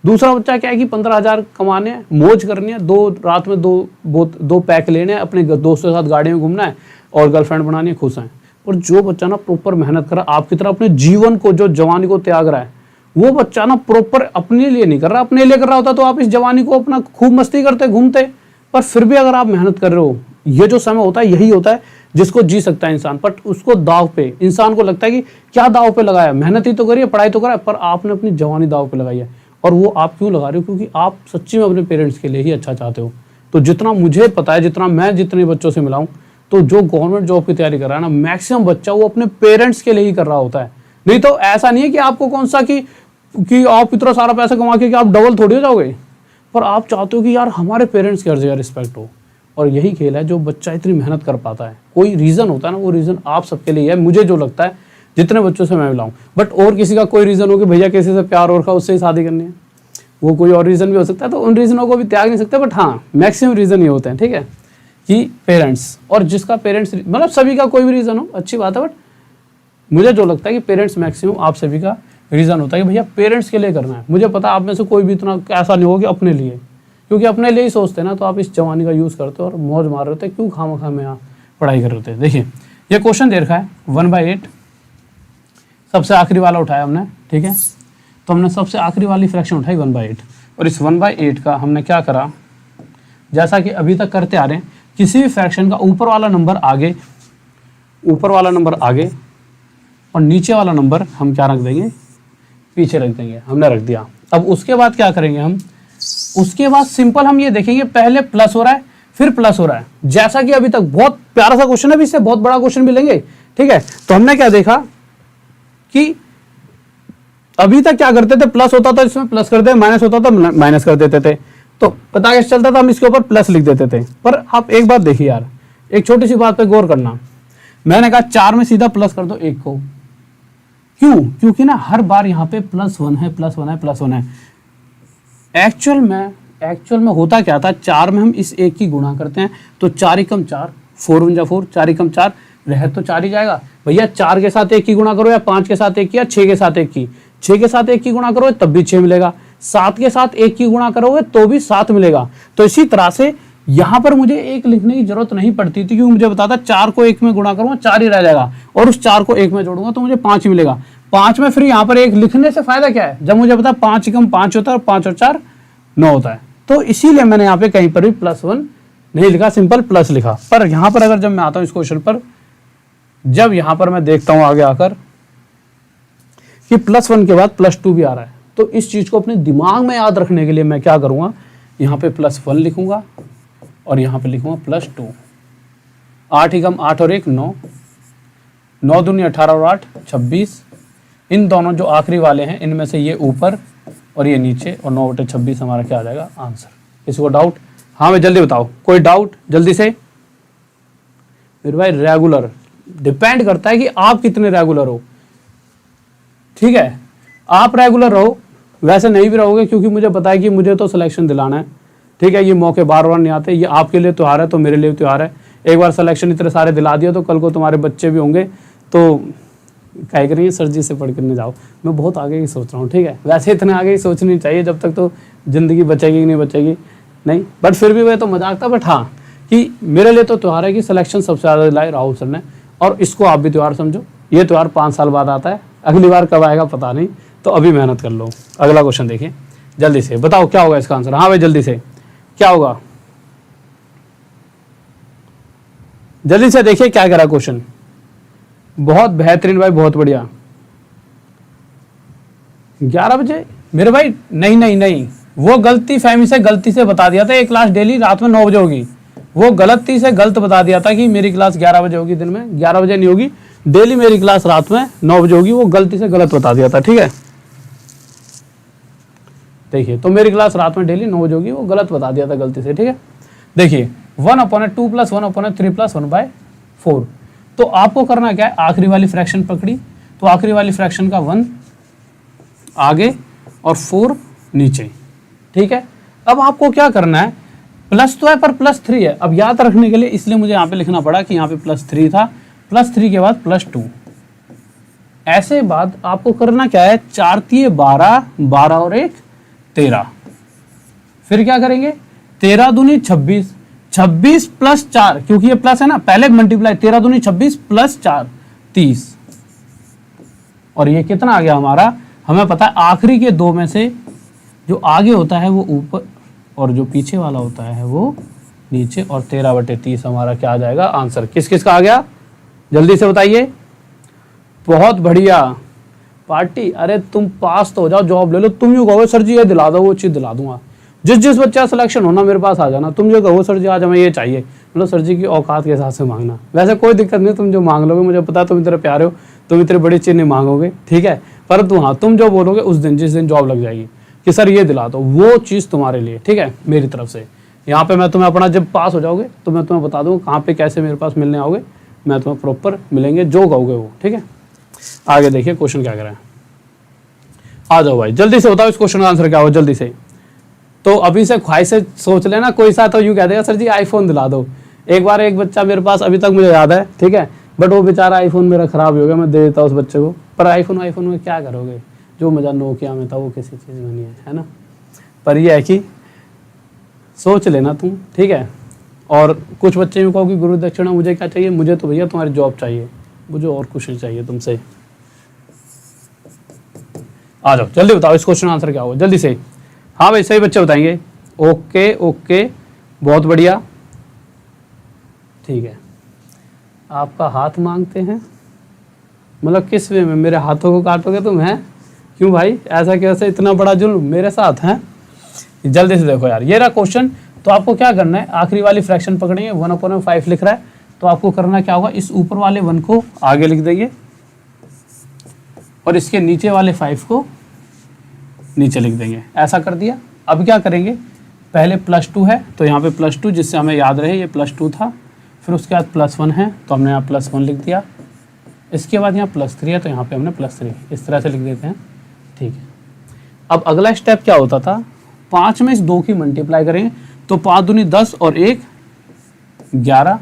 दूसरा बच्चा क्या है कि 15,000 कमाने हैं, मौज करनी है, रात में दो पैक लेने हैं, अपने दोस्तों के साथ गाड़ी में घूमना है और गर्लफ्रेंड बनानी है, खुश हैं। और जो बच्चा ना प्रॉपर मेहनत कर रहा है आपकी तरह, अपने जीवन को, जो जवानी को त्याग रहा है, वो बच्चा ना प्रॉपर अपने लिए नहीं कर रहा, अपने लिए कर रहा होता तो आप इस जवानी को अपना खूब मस्ती करते घूमते। पर फिर भी अगर आप मेहनत कर रहे हो, ये जो समय होता है यही होता है जिसको जी सकता है इंसान। बट उसको दाव पे, इंसान को लगता है कि क्या दाव पे लगाया, मेहनत ही तो करी है, पढ़ाई तो करा है, पर आपने अपनी जवानी दाव पे लगाई है। और वो आप क्यों लगा रहे हो? क्योंकि आप सच्ची में अपने पेरेंट्स के लिए ही अच्छा चाहते हो। तो जितना मुझे पता है, जितना मैं जितने बच्चों से मिला हूं, तो जो गवर्नमेंट जॉब की तैयारी कर रहा है ना, मैक्सिमम बच्चा वो अपने पेरेंट्स के लिए ही कर रहा होता है। नहीं तो ऐसा नहीं है कि आपको कौन सा कि आप इतना सारा पैसा कमा के कि आप डबल थोड़ी हो जाओगे, पर आप चाहते हो कि यार हमारे पेरेंट्स की हर जगह रिस्पेक्ट हो। और यही खेल है जो बच्चा इतनी मेहनत कर पाता है। कोई रीजन होता है ना, वो रीजन आप सबके लिए है, मुझे जो लगता है जितने बच्चों से मैं मिलाऊं। बट और किसी का कोई रीजन हो कि भैया किसी से प्यार और का, उससे ही शादी करनी है, वो कोई और रीजन भी हो सकता है, तो उन रीजनों को भी त्याग नहीं सकते। बट हाँ, मैक्सिमम रीजन ये होते हैं, ठीक है, कि पेरेंट्स, और जिसका पेरेंट्स, मतलब सभी का कोई भी रीजन हो, अच्छी बात है, बट मुझे जो लगता है कि पेरेंट्स मैक्सिमम आप सभी का रीजन होता है कि भैया पेरेंट्स के लिए करना है। मुझे पता आप में से कोई भी इतना ऐसा नहीं होगा कि अपने लिए, क्योंकि अपने लिए ही सोचते हैं ना, तो आप इस जवानी का यूज़ करते हो और मौज मार रहे थे, क्यों खामखा में यहाँ पढ़ाई कर रहे थे। देखिए ये क्वेश्चन दे रखा है 1/8, सबसे आखिरी वाला उठाया हमने, ठीक है, तो हमने सबसे आखिरी वाली फ्रैक्शन उठाई 1/8, और इस 1/8 का हमने क्या करा, जैसा कि अभी तक करते आ रहे हैं, किसी भी फ्रैक्शन का ऊपर वाला नंबर आगे और नीचे वाला नंबर हम क्या रख देंगे, पीछे रख देंगे। हमने रख दिया। अब उसके बाद क्या करेंगे हम, उसके बाद सिंपल हम ये देखेंगे, पहले प्लस हो रहा है फिर प्लस हो रहा है, जैसा कि अभी तक। बहुत प्यारा सा क्वेश्चन है, इससे बहुत बड़ा क्वेश्चन भी लेंगे, ठीक है। तो हमने क्या देखा कि अभी तक क्या करते थे, प्लस होता था इसमें प्लस कर दे, माइनस होता था माइनस कर देते थे, तो पता कैसे चलता था, हम इसके ऊपर प्लस लिख देते थे। पर आप एक बात देखिए यार, एक छोटी सी बात पे गौर करना, मैंने कहा 4 में सीधा प्लस कर दो 1 को, क्यों? क्योंकि ना हर बार यहाँ पे +1 है, +1 है, +1 है। एक्चुअल में होता क्या था, 4 में हम इस 1 की गुणा करते हैं, तो 4 × 4, 4 × 4, 4 × 4 रह तो 4 ही जाएगा भैया। 4 के साथ 1 की गुणा करो, या 5 के साथ 1 की, या 6 के साथ 1 की, 6 के साथ 1 की गुणा करोगे तब भी 6 मिलेगा, 7 के साथ 1 की गुणा करोगे तो भी 7 मिलेगा। तो इसी तरह से यहाँ पर मुझे 1 लिखने की जरूरत नहीं पड़ती थी, क्योंकि मुझे बताता 4 को 1 में गुणा करूंगा 4 ही रह जाएगा, और उस 4 को 1 में जोड़ूंगा तो मुझे 5 ही मिलेगा। 5 में फिर यहाँ पर 1 लिखने से फायदा क्या है, जब मुझे पता 5 × 5 होता है, और 5 और 4 9 होता है। तो इसीलिए मैंने यहाँ पे कहीं पर भी +1 नहीं लिखा, सिंपल प्लस लिखा। पर यहाँ पर अगर जब मैं आता हूँ इस क्वेश्चन पर, जब यहाँ पर मैं देखता हूँ आगे आकर कि +1 के बाद +2 भी आ रहा है, तो इस चीज को अपने दिमाग में याद रखने के लिए मैं क्या करूंगा, यहाँ पे +1 लिखूंगा और यहाँ पे लिखूंगा +2। 8 × 8 और 1 9, 9 दूनी 18 और 8 26, इन दोनों जो आखिरी वाले हैं इनमें से ये ऊपर और ये नीचे, और 9/26 हमारा क्या आ जाएगा आंसर। किसी को डाउट? हाँ भाई जल्दी बताओ, कोई डाउट जल्दी से। मेरे भाई रेगुलर डिपेंड करता है कि आप कितने रेगुलर हो, ठीक है। आप रेगुलर रहो, वैसे नहीं भी रहोगे, क्योंकि मुझे पता है कि मुझे तो सिलेक्शन दिलाना है, ठीक है। ये मौके बार बार नहीं आते, ये आपके लिए त्यौहार है तो मेरे लिए त्यौहार है। एक बार सिलेक्शन इतने सारे दिला दिया तो कल को तुम्हारे बच्चे भी होंगे तो क्या करेंगे, सर जी से पढ़ कर नहीं जाओ। मैं बहुत आगे की सोच रहा हूँ, ठीक है। वैसे इतने आगे की सोचनी चाहिए जब तक तो ज़िंदगी बचेगी कि नहीं बचेगी नहीं, बट फिर भी वह तो मजाक था। बट हाँ कि मेरे लिए तो त्यौहार है कि सिलेक्शन सबसे ज़्यादा दिलाए राहुल सर ने, और इसको आप भी त्यौहार समझो। ये त्यौहार 5 साल बाद आता है, अगली बार कब आएगा पता नहीं, तो अभी मेहनत कर लो। अगला क्वेश्चन देखिए जल्दी से, बताओ क्या होगा इसका आंसर। हाँ भाई जल्दी से क्या होगा, जल्दी से देखिए क्या कह रहा क्वेश्चन। बहुत बेहतरीन भाई, बहुत बढ़िया। 11 बजे मेरे भाई, नहीं नहीं नहीं, वो गलती फहमी से गलती से बता दिया था ये क्लास डेली रात में 9 बजे होगी। वो गलती से गलत बता दिया था कि मेरी क्लास 11 बजे होगी, दिन में 11 बजे नहीं होगी, डेली मेरी क्लास रात में 9 बजे होगी। वो गलती से गलत बता दिया था, ठीक है। देखिए तो मेरी क्लास रात में डेली 9 बजे होगी, वो गलत बता दिया था गलती से, ठीक है। देखिए 1/2 + 1/3 + 1/4। तो आपको करना क्या है, आखिरी वाली फ्रैक्शन पकड़ी तो आखिरी वाली फ्रैक्शन का 1 आगे और 4 नीचे, ठीक है। अब आपको क्या करना है, प्लस तो है पर +3 है। अब याद रखने के लिए इसलिए मुझे यहाँ पे लिखना पड़ा कि यहाँ पे +3 था, +3 के बाद +2। ऐसे बाद आपको करना क्या है, 4 × 12, 12 और 1 13। फिर क्या करेंगे, 13 दूनी 26, 26 + 4, क्योंकि ये प्लस है ना, पहले मल्टीप्लाई, 13 दूनी 26 + 4 30। और ये कितना आ गया हमारा, हमें पता है आखिरी के 2 में से जो आगे होता है वो ऊपर और जो पीछे वाला होता है वो नीचे, और 13/30 हमारा क्या आ जाएगा आंसर। किस किस का आ गया जल्दी से बताइए। बहुत बढ़िया पार्टी, अरे तुम पास तो हो जाओ, जॉब ले लो। तुम यूँ कहोगे सर जी ये दिला दो, वो चीज़ दिला दूंगा। जिस जिस बच्चा सिलेक्शन होना मेरे पास आ जाना। तुम जो कहो सर जी आज हमें ये चाहिए, मतलब सर जी की औकात के हिसाब से मांगना। वैसे कोई दिक्कत नहीं, तुम जो मांग लोगे, मुझे पता है तुम इतने प्यारे हो, तुम इतनी बड़ी चीज़ नहीं मांगोगे, ठीक है। परंतु हाँ तुम जो बोलोगे उस दिन, जिस दिन जॉब लग जाएगी कि सर ये दिला दो, वो चीज़ तुम्हारे लिए, ठीक है, मेरी तरफ से। यहाँ पे मैं तुम्हें अपना, जब पास हो जाओगे तो मैं तुम्हें बता दूँगा कहाँ पे कैसे मेरे पास मिलने आओगे, मैं तुम्हें प्रॉपर मिलेंगे जो कहोगे वो, ठीक है। आगे देखिए क्वेश्चन क्या करें, आ जाओ भाई जल्दी से बताओ इस क्वेश्चन का आंसर क्या हो जल्दी से। तो अभी से ख्वाहिश से सोच लेना, कोई सा तो यूँ कह देगा सर जी आईफोन दिला दो। एक बार एक बच्चा मेरे पास अभी तक मुझे याद है, ठीक है, बट वो बेचारा आईफोन मेरा ख़राब हो गया, मैं दे देता उस बच्चे को। पर आईफोन में क्या करोगे, जो मज़ा नोकिया में था वो किसी चीज़ में नहीं है ना। पर यह है कि सोच लेना तुम, ठीक है। और कुछ बच्चे में कहो कि गुरु दक्षिणा मुझे क्या चाहिए, मुझे तो भैया तुम्हारी जॉब चाहिए, मुझे और कुछ नहीं चाहिए तुमसे। आ जाओ जल्दी बताओ इस क्वेश्चन आंसर क्या होगा जल्दी से। हाँ भाई सही बच्चे बताएंगे। ओके ओके बहुत बढ़िया, ठीक है। आपका हाथ मांगते हैं, मतलब किस वे में, मेरे हाथों को काटोगे तुम, हैं क्यों भाई, ऐसा कैसे, इतना बड़ा जुल्म मेरे साथ है। जल्दी से देखो यार, ये रहा क्वेश्चन। तो आपको क्या करना है, आखिरी वाली फ्रैक्शन पकड़ेंगे, 1/5 लिख रहा है, तो आपको करना क्या होगा, इस ऊपर वाले 1 को आगे लिख देंगे और इसके नीचे वाले 5 को नीचे लिख देंगे। ऐसा कर दिया। अब क्या करेंगे, पहले +2 है तो यहाँ पे +2, जिससे हमें याद रहे ये +2 था। फिर उसके बाद +1 है तो हमने यहाँ +1 लिख दिया। इसके बाद यहाँ +3 है तो यहाँ पे हमने +3 इस तरह से लिख देते हैं, ठीक है। अब अगला स्टेप क्या होता था, 5 में इस 2 की मल्टीप्लाई करेंगे तो 5 दूनी 10 और 1 11।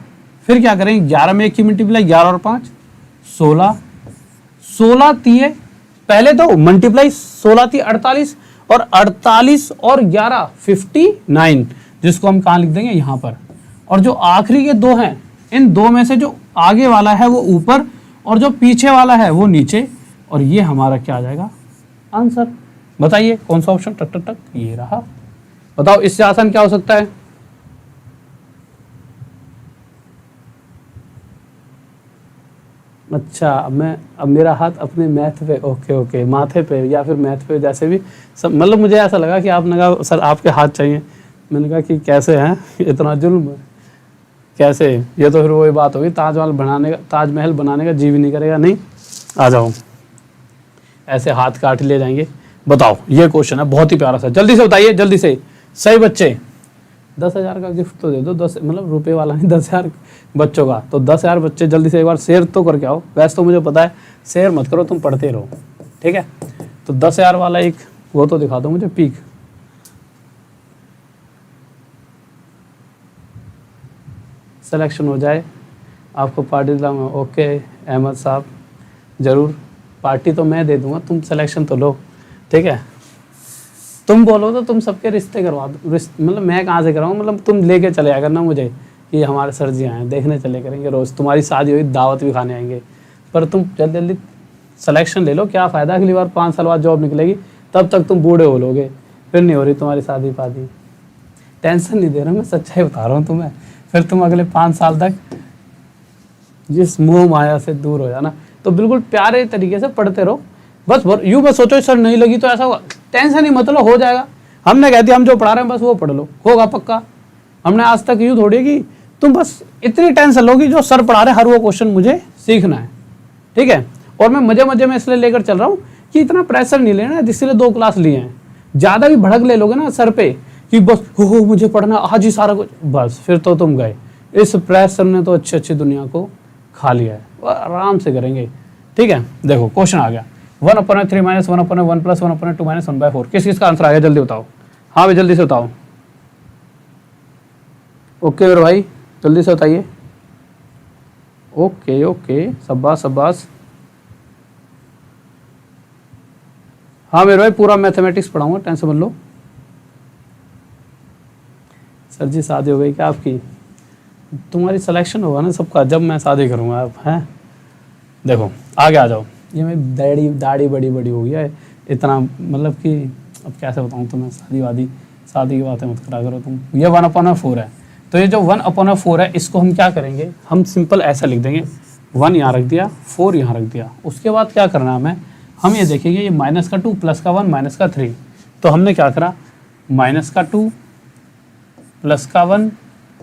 फिर क्या करेंगे, 11 में 1 की मल्टीप्लाई, 11 और 5 16, 16 तिये पहले तो मल्टीप्लाई, 16 × 48 और 48 और 11 59, जिसको हम कहाँ लिख देंगे यहाँ पर। और जो आखिरी के 2 हैं, इन 2 में से जो आगे वाला है वो ऊपर और जो पीछे वाला है वो नीचे, और ये हमारा क्या आ जाएगा आंसर। बताइए कौन सा ऑप्शन, टक टक टक, ये रहा। बताओ इससे आसान क्या हो सकता है। अच्छा अब मेरा हाथ अपने मैथ पे, ओके माथे पे या फिर मैथ पे, जैसे भी सब, मतलब मुझे ऐसा लगा कि आपने कहा सर आपके हाथ चाहिए। मैंने कहा कि कैसे हैं, इतना जुल्म कैसे, ये तो फिर वही बात होगी, ताजमहल बनाने का जी भी नहीं करेगा। नहीं, आ जाओ ऐसे हाथ काट ले जाएंगे। बताओ, ये क्वेश्चन है बहुत ही प्यारा सा, जल्दी से बताइए, जल्दी से। सही बच्चे 10,000 का गिफ्ट तो दे दो, 10 मतलब रुपए वाला नहीं, 10,000 बच्चों का। तो 10,000 बच्चे जल्दी से एक बार शेयर तो करके आओ। वैसे तो मुझे पता है शेयर मत करो, तुम पढ़ते रहो, ठीक है। तो 10,000 वाला एक वो तो दिखा दो मुझे, पीक। सिलेक्शन हो जाए आपको पार्टी दिलाऊंगा। ओके अहमद साहब, ज़रूर पार्टी तो मैं दे दूंगा, तुम सिलेक्शन तो लो, ठीक है। तुम बोलो तो तुम सबके रिश्ते करवा दो, मतलब मैं कहाँ से कराऊँ, मतलब तुम लेके चले आया करना मुझे कि हमारे सर जी आए, देखने चले करेंगे रोज़, तुम्हारी शादी हुई दावत भी खाने आएंगे। पर तुम जल्दी जल्दी सिलेक्शन ले लो, क्या फ़ायदा, अगली बार 5 साल बाद जॉब निकलेगी, तब तक तुम बूढ़े हो लोगे, फिर नहीं हो रही तुम्हारी शादी पादी। टेंशन नहीं दे रहा, मैं सच्चाई बता रहा हूँ तुम्हें। फिर तुम अगले 5 साल तक जिस मोह माया से दूर हो जाना। तो बिल्कुल प्यारे तरीके से पढ़ते रहो, बस यूँ मत सोचो सर नहीं लगी तो ऐसा होगा, टेंशन ही मतलब हो जाएगा। हमने कह दिया हम जो पढ़ा रहे हैं बस वो पढ़ लो, होगा पक्का। हमने आज तक यूँ थोड़ी कि तुम बस इतनी टेंशन लोगी जो सर पढ़ा रहे हर वो क्वेश्चन मुझे सीखना है, ठीक है। और मैं मजे मजे में इसलिए लेकर चल रहा हूँ कि इतना प्रेशर नहीं लेना, जिसलिए 2 क्लास लिए हैं। ज़्यादा भी भड़क ले लोगे ना सर पे कि बस हो मुझे पढ़ना आज ही सारा कुछ, बस फिर तो तुम गए। इस प्रेशर ने तो अच्छी अच्छी दुनिया को खा लिया है, वो आराम से करेंगे, ठीक है। देखो क्वेश्चन आ गया 1/3 - 1/1 + 1/2 - 1/4। किस किस का आंसर आ गया जल्दी बताओ। हाँ भाई जल्दी से बताओ। ओके मेरे भाई जल्दी से बताइए। ओके ओके, शाबाश शाबाश। हाँ मेरे भाई पूरा मैथमेटिक्स पढ़ाऊंगा, टेंशन मत लो। सर जी शादी हो गई क्या आपकी? तुम्हारी सिलेक्शन होगा ना सबका जब मैं शादी करूँगा, आप हैं। देखो आगे आ जाओ। ये मेरी दाढ़ी बड़ी बड़ी हो गया है इतना, मतलब कि अब कैसे बताऊँ तुम्हें, शादी की बातें मत करा करो तुम। ये 1/4 है, तो ये जो 1/4 है इसको हम क्या करेंगे, हम सिंपल ऐसा लिख देंगे, 1 यहाँ रख दिया, 4 यहाँ रख दिया। उसके बाद क्या करना है हमें, हम ये देखेंगे ये -2 +1 -3। तो हमने क्या करा, -2 +1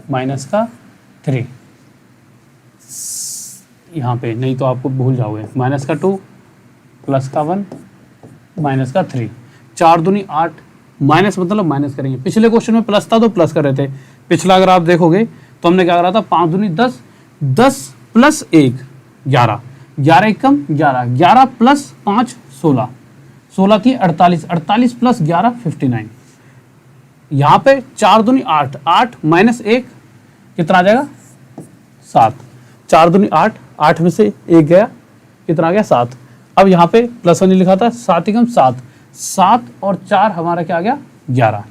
-3 यहाँ पे, नहीं तो आपको भूल जाओगे। -2 +1 -3, 4 दूनी 8, माइनस मतलब माइनस करेंगे। पिछले क्वेश्चन में प्लस था तो प्लस कर रहे थे। पिछला अगर आप देखोगे तो हमने क्या करा था, 5 दूनी 10, 10 + 1 11, 11 एकम 11, 11 + 5 16, 16 थी 48, 48 + 11 59। यहाँ पे 4 दूनी 8, 8 - 1 कितना आ जाएगा 7, 4 दूनी 8, 8 में से 1 गया, कितना आ गया 7। अब यहाँ पे +1 लिखा था, 7 एकम 7, 7 और 4 हमारा क्या आ गया 11।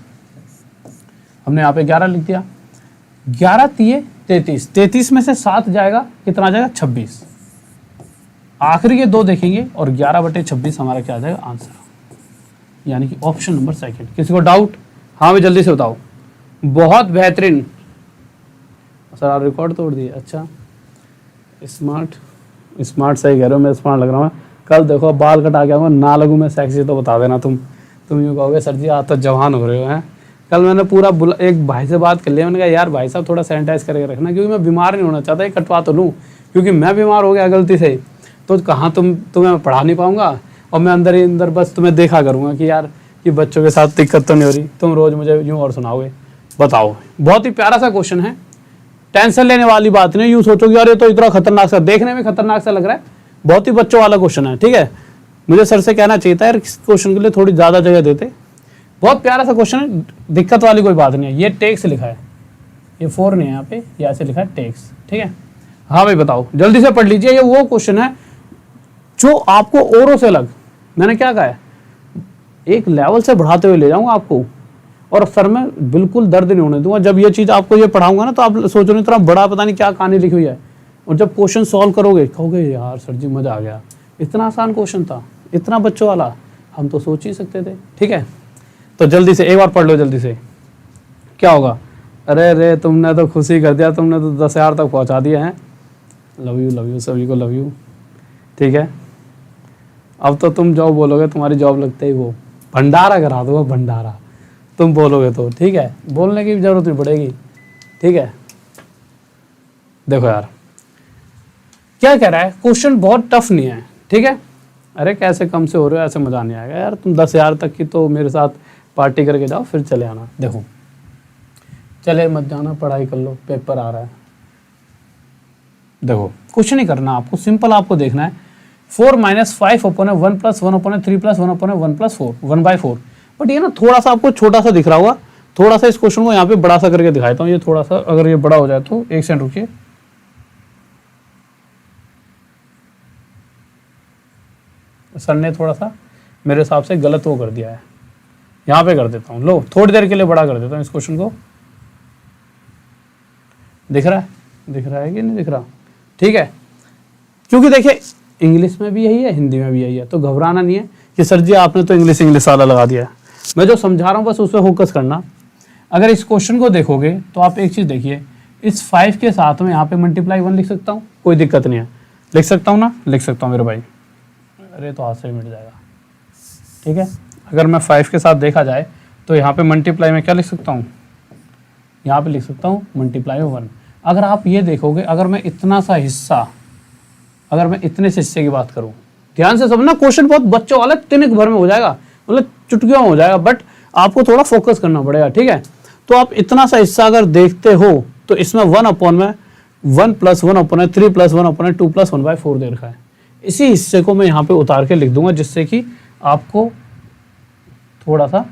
हमने यहाँ पे 11 लिख दिया, 11 तिये 33, 33 में से 7 जाएगा, कितना आ जाएगा 26। आखिरी के 2 देखेंगे और 11/26 हमारा क्या आ जाएगा आंसर, यानी कि ऑप्शन नंबर सेकंड। किसी को डाउट? हाँ भाई जल्दी से बताओ। बहुत बेहतरीन सर, आप रिकॉर्ड तोड़ दिए। अच्छा स्मार्ट सही कह रहे हो, मैं स्मार्ट लग रहा हूँ। कल देखो बाल कटा के आऊँगा, ना लगूँ मैं सेक्सी तो बता देना तुम यूँ कहोगे सर जी आप तो जवान हो रहे हो हैं। कल मैंने पूरा एक भाई से बात कर लिया, मैंने कहा यार भाई साहब थोड़ा सैनिटाइज करके रखना, क्योंकि मैं बीमार नहीं होना चाहता, ये कटवा तो लूँ, क्योंकि मैं बीमार हो गया गलती से तो कहाँ तुम्हें पढ़ा नहीं पाऊँगा, और मैं अंदर ही अंदर बस तुम्हें देखा करूँगा कि यार कि बच्चों के साथ दिक्कत तो नहीं हो रही, तुम रोज़ मुझे यूँ और सुनाओगे। बताओ, बहुत ही प्यारा सा क्वेश्चन है, टेंशन लेने वाली बात नहीं। यूँ सोचो कि यार ये तो इतना खतरनाक सा, देखने में खतरनाक सा लग रहा है, बहुत ही बच्चों वाला क्वेश्चन है, ठीक है। मुझे सर से कहना चाहिए था यार इस क्वेश्चन के लिए थोड़ी ज़्यादा जगह देते। बहुत प्यारा सा क्वेश्चन है, दिक्कत वाली कोई बात नहीं है। ये टेक्स लिखा है, ये 4 नहीं है यहाँ पे, ये ऐसे लिखा है टेक्स, ठीक है। हाँ भाई बताओ, जल्दी से पढ़ लीजिए। ये वो क्वेश्चन है जो आपको औरों से अलग, मैंने क्या कहा है, एक लेवल से बढ़ाते हुए ले जाऊंगा आपको, और सर में बिल्कुल दर्द नहीं होने दूंगा। जब ये चीज़ आपको ये पढ़ाऊंगा ना तो आप सोचो नहीं, इतना बड़ा पता नहीं क्या कहानी लिखी हुई है, और जब क्वेश्चन सॉल्व करोगे कहोगे यार सर जी मज़ा आ गया, इतना आसान क्वेश्चन था, इतना बच्चों वाला, हम तो सोच ही सकते थे, ठीक है। तो जल्दी से एक बार पढ़ लो जल्दी से, क्या होगा। अरे तुमने तो खुशी कर दिया, तुमने तो 10,000 तक पहुंचा दिया है। लव यू सभी को लव यू, ठीक है। अब तो तुम जॉब बोलोगे, तुम्हारी जॉब लगते ही वो भंडारा करा दो, भंडारा तुम बोलोगे तो, ठीक है, बोलने की जरूरत नहीं पड़ेगी, ठीक है। देखो यार क्या कह रहा है, क्वेश्चन बहुत टफ नहीं है, ठीक है। अरे कैसे कम से हो रहे हो, ऐसे मज़ा नहीं आएगा यार। तुम 10,000 तक की तो मेरे साथ पार्टी करके जाओ, फिर चले आना। देखो चले मत जाना, पढ़ाई कर लो, पेपर आ रहा है। देखो कुछ नहीं करना आपको, सिंपल आपको देखना है 4 - 5 अपॉन 1 + 1 अपॉन 3 + 1 अपॉन 1 + 4 1/4। बट ये ना थोड़ा सा आपको छोटा सा दिख रहा होगा, थोड़ा सा इस क्वेश्चन को यहाँ पे बड़ा सा करके दिखाता हूँ। ये थोड़ा सा अगर ये बड़ा हो जाए तो एक सेकंड रुकिए। सर ने थोड़ा सा मेरे हिसाब से गलत वो कर दिया है, यहाँ पे कर देता हूँ। लो थोड़ी देर के लिए बड़ा कर देता हूँ इस क्वेश्चन को। दिख रहा है, दिख रहा है कि नहीं दिख रहा? ठीक है, क्योंकि देखिए इंग्लिश में भी यही है, हिंदी में भी यही है, तो घबराना नहीं है कि सर जी आपने तो इंग्लिश वाला लगा दिया है। मैं जो समझा रहा हूँ बस उस पर फोकस करना। अगर इस क्वेश्चन को देखोगे तो आप एक चीज़ देखिए, इस 5 के साथ में यहाँ पे मल्टीप्लाई 1 लिख सकता हूँ, कोई दिक्कत नहीं है। लिख सकता हूँ ना? लिख सकता हूँ मेरे भाई। अरे तो हाथ से मिट जाएगा। ठीक है, अगर मैं 5 के साथ देखा जाए तो यहाँ पे मल्टीप्लाई में क्या लिख सकता हूँ? यहाँ पे लिख सकता हूँ मल्टीप्लाई में 1। अगर आप ये देखोगे, अगर मैं इतना सा हिस्सा, अगर मैं इतने से हिस्से की बात करूँ, ध्यान से समझना, क्वेश्चन बहुत बच्चों वाला, तिनक भर में हो जाएगा, मतलब चुटकियों में हो जाएगा, बट आपको थोड़ा फोकस करना पड़ेगा। ठीक है, तो आप इतना सा हिस्सा अगर देखते हो तो इसमें 1 अपॉन में 1 + 1 अपॉन 3 + 1 अपॉन 2 + 1/4 दे रखा है। इसी हिस्से को मैं यहाँ पे उतार के लिख दूंगा, जिससे कि आपको थोड़ा सा,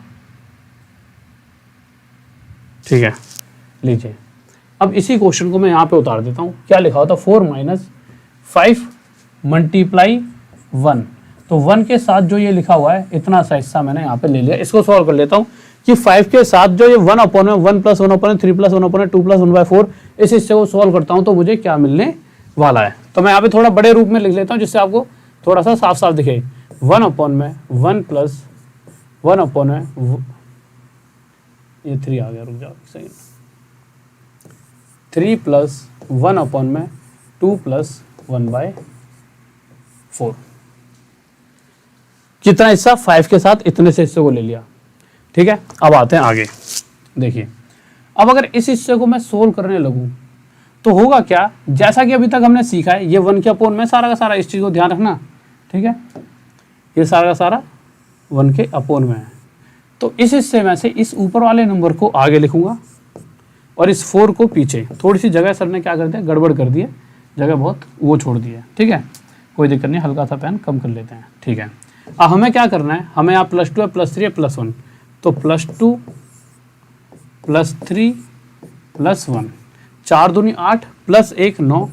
ठीक है लीजिए। अब इसी क्वेश्चन को मैं यहाँ पे उतार देता हूँ। क्या लिखा होता? 4 - 5 × 1। तो 1 के साथ जो ये लिखा हुआ है, इतना सा हिस्सा मैंने यहाँ पे ले लिया। इसको सॉल्व कर लेता हूँ कि 5 के साथ जो ये 1 अपॉन में 1 + 1 अपॉन 3 + 1 अपॉन 2 + 1/4, इस हिस्से को सॉल्व करता हूँ तो मुझे क्या मिलने वाला है। तो मैं यहाँ पे थोड़ा बड़े रूप में लिख लेता हूँ, जिससे आपको थोड़ा सा साफ साफ दिखे। 1 अपॉन में 1 + 1 अपॉन में, ये 3 आ गया, रुक जाओ एक सेकंड। 3 + 1 अपॉन में 2 + 1/4। कितना हिस्सा? 5 के साथ इतने से हिस्से को ले लिया। ठीक है, अब आते हैं आगे। देखिए अब अगर इस हिस्से को मैं सोल्व करने लगूं तो होगा क्या? जैसा कि अभी तक हमने सीखा है, ये 1 के अपॉन में सारा का सारा, इस चीज को ध्यान रखना। ठीक है, ये सारा का सारा 1 के अपॉन में है। तो इस हिस्से में से इस ऊपर वाले नंबर को आगे लिखूंगा और इस 4 को पीछे। थोड़ी सी जगह सर ने क्या कर दिया, गड़बड़ कर दी है, जगह बहुत वो छोड़ दी है। ठीक है, कोई दिक्कत नहीं, हल्का सा पेन कम कर लेते हैं। ठीक है, अब हमें क्या करना है, हमें यहाँ +2 है, +3 है, +1, तो +2 +3 +1, 4 दूनी 8 +1 9,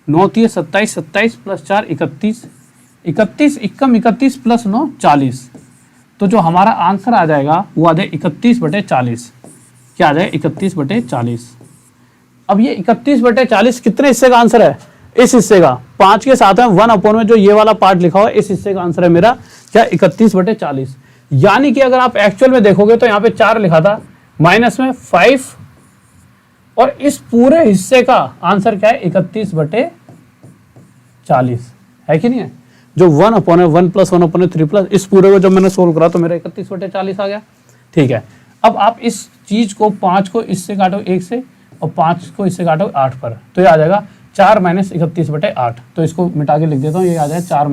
9 × 27, 27 + 4 31, 31 इक्कम 31 + 9 40। तो जो हमारा आंसर आ जाएगा वो आ जाए 31/40। क्या आ जाए? 31/40। अब ये 31/40 कितने हिस्से का आंसर है? इस हिस्से का। 5 के साथ में 1 अपॉन में जो ये वाला पार्ट लिखा हुआ है, इस हिस्से का आंसर है मेरा क्या? 31/40। यानी कि अगर आप एक्चुअल में देखोगे तो यहाँ पे 4 लिखा था, माइनस में 5, और इस पूरे हिस्से का आंसर क्या है? 31/40 है कि नहीं है? जो 1 अपॉन है 1 + 1 अपॉन 3 प्लस, इस पूरे को जब मैंने सोल्व करा तो मेरा 31/40 आ गया। ठीक है, अब आप इस चीज को 5 को इससे काटो 1 से और 5 को इससे काटो 8 पर, तो ये आ जाएगा 4 - 31/8। तो इसको मिटा के लिख देता हूँ, ये आ जाएगा 4 -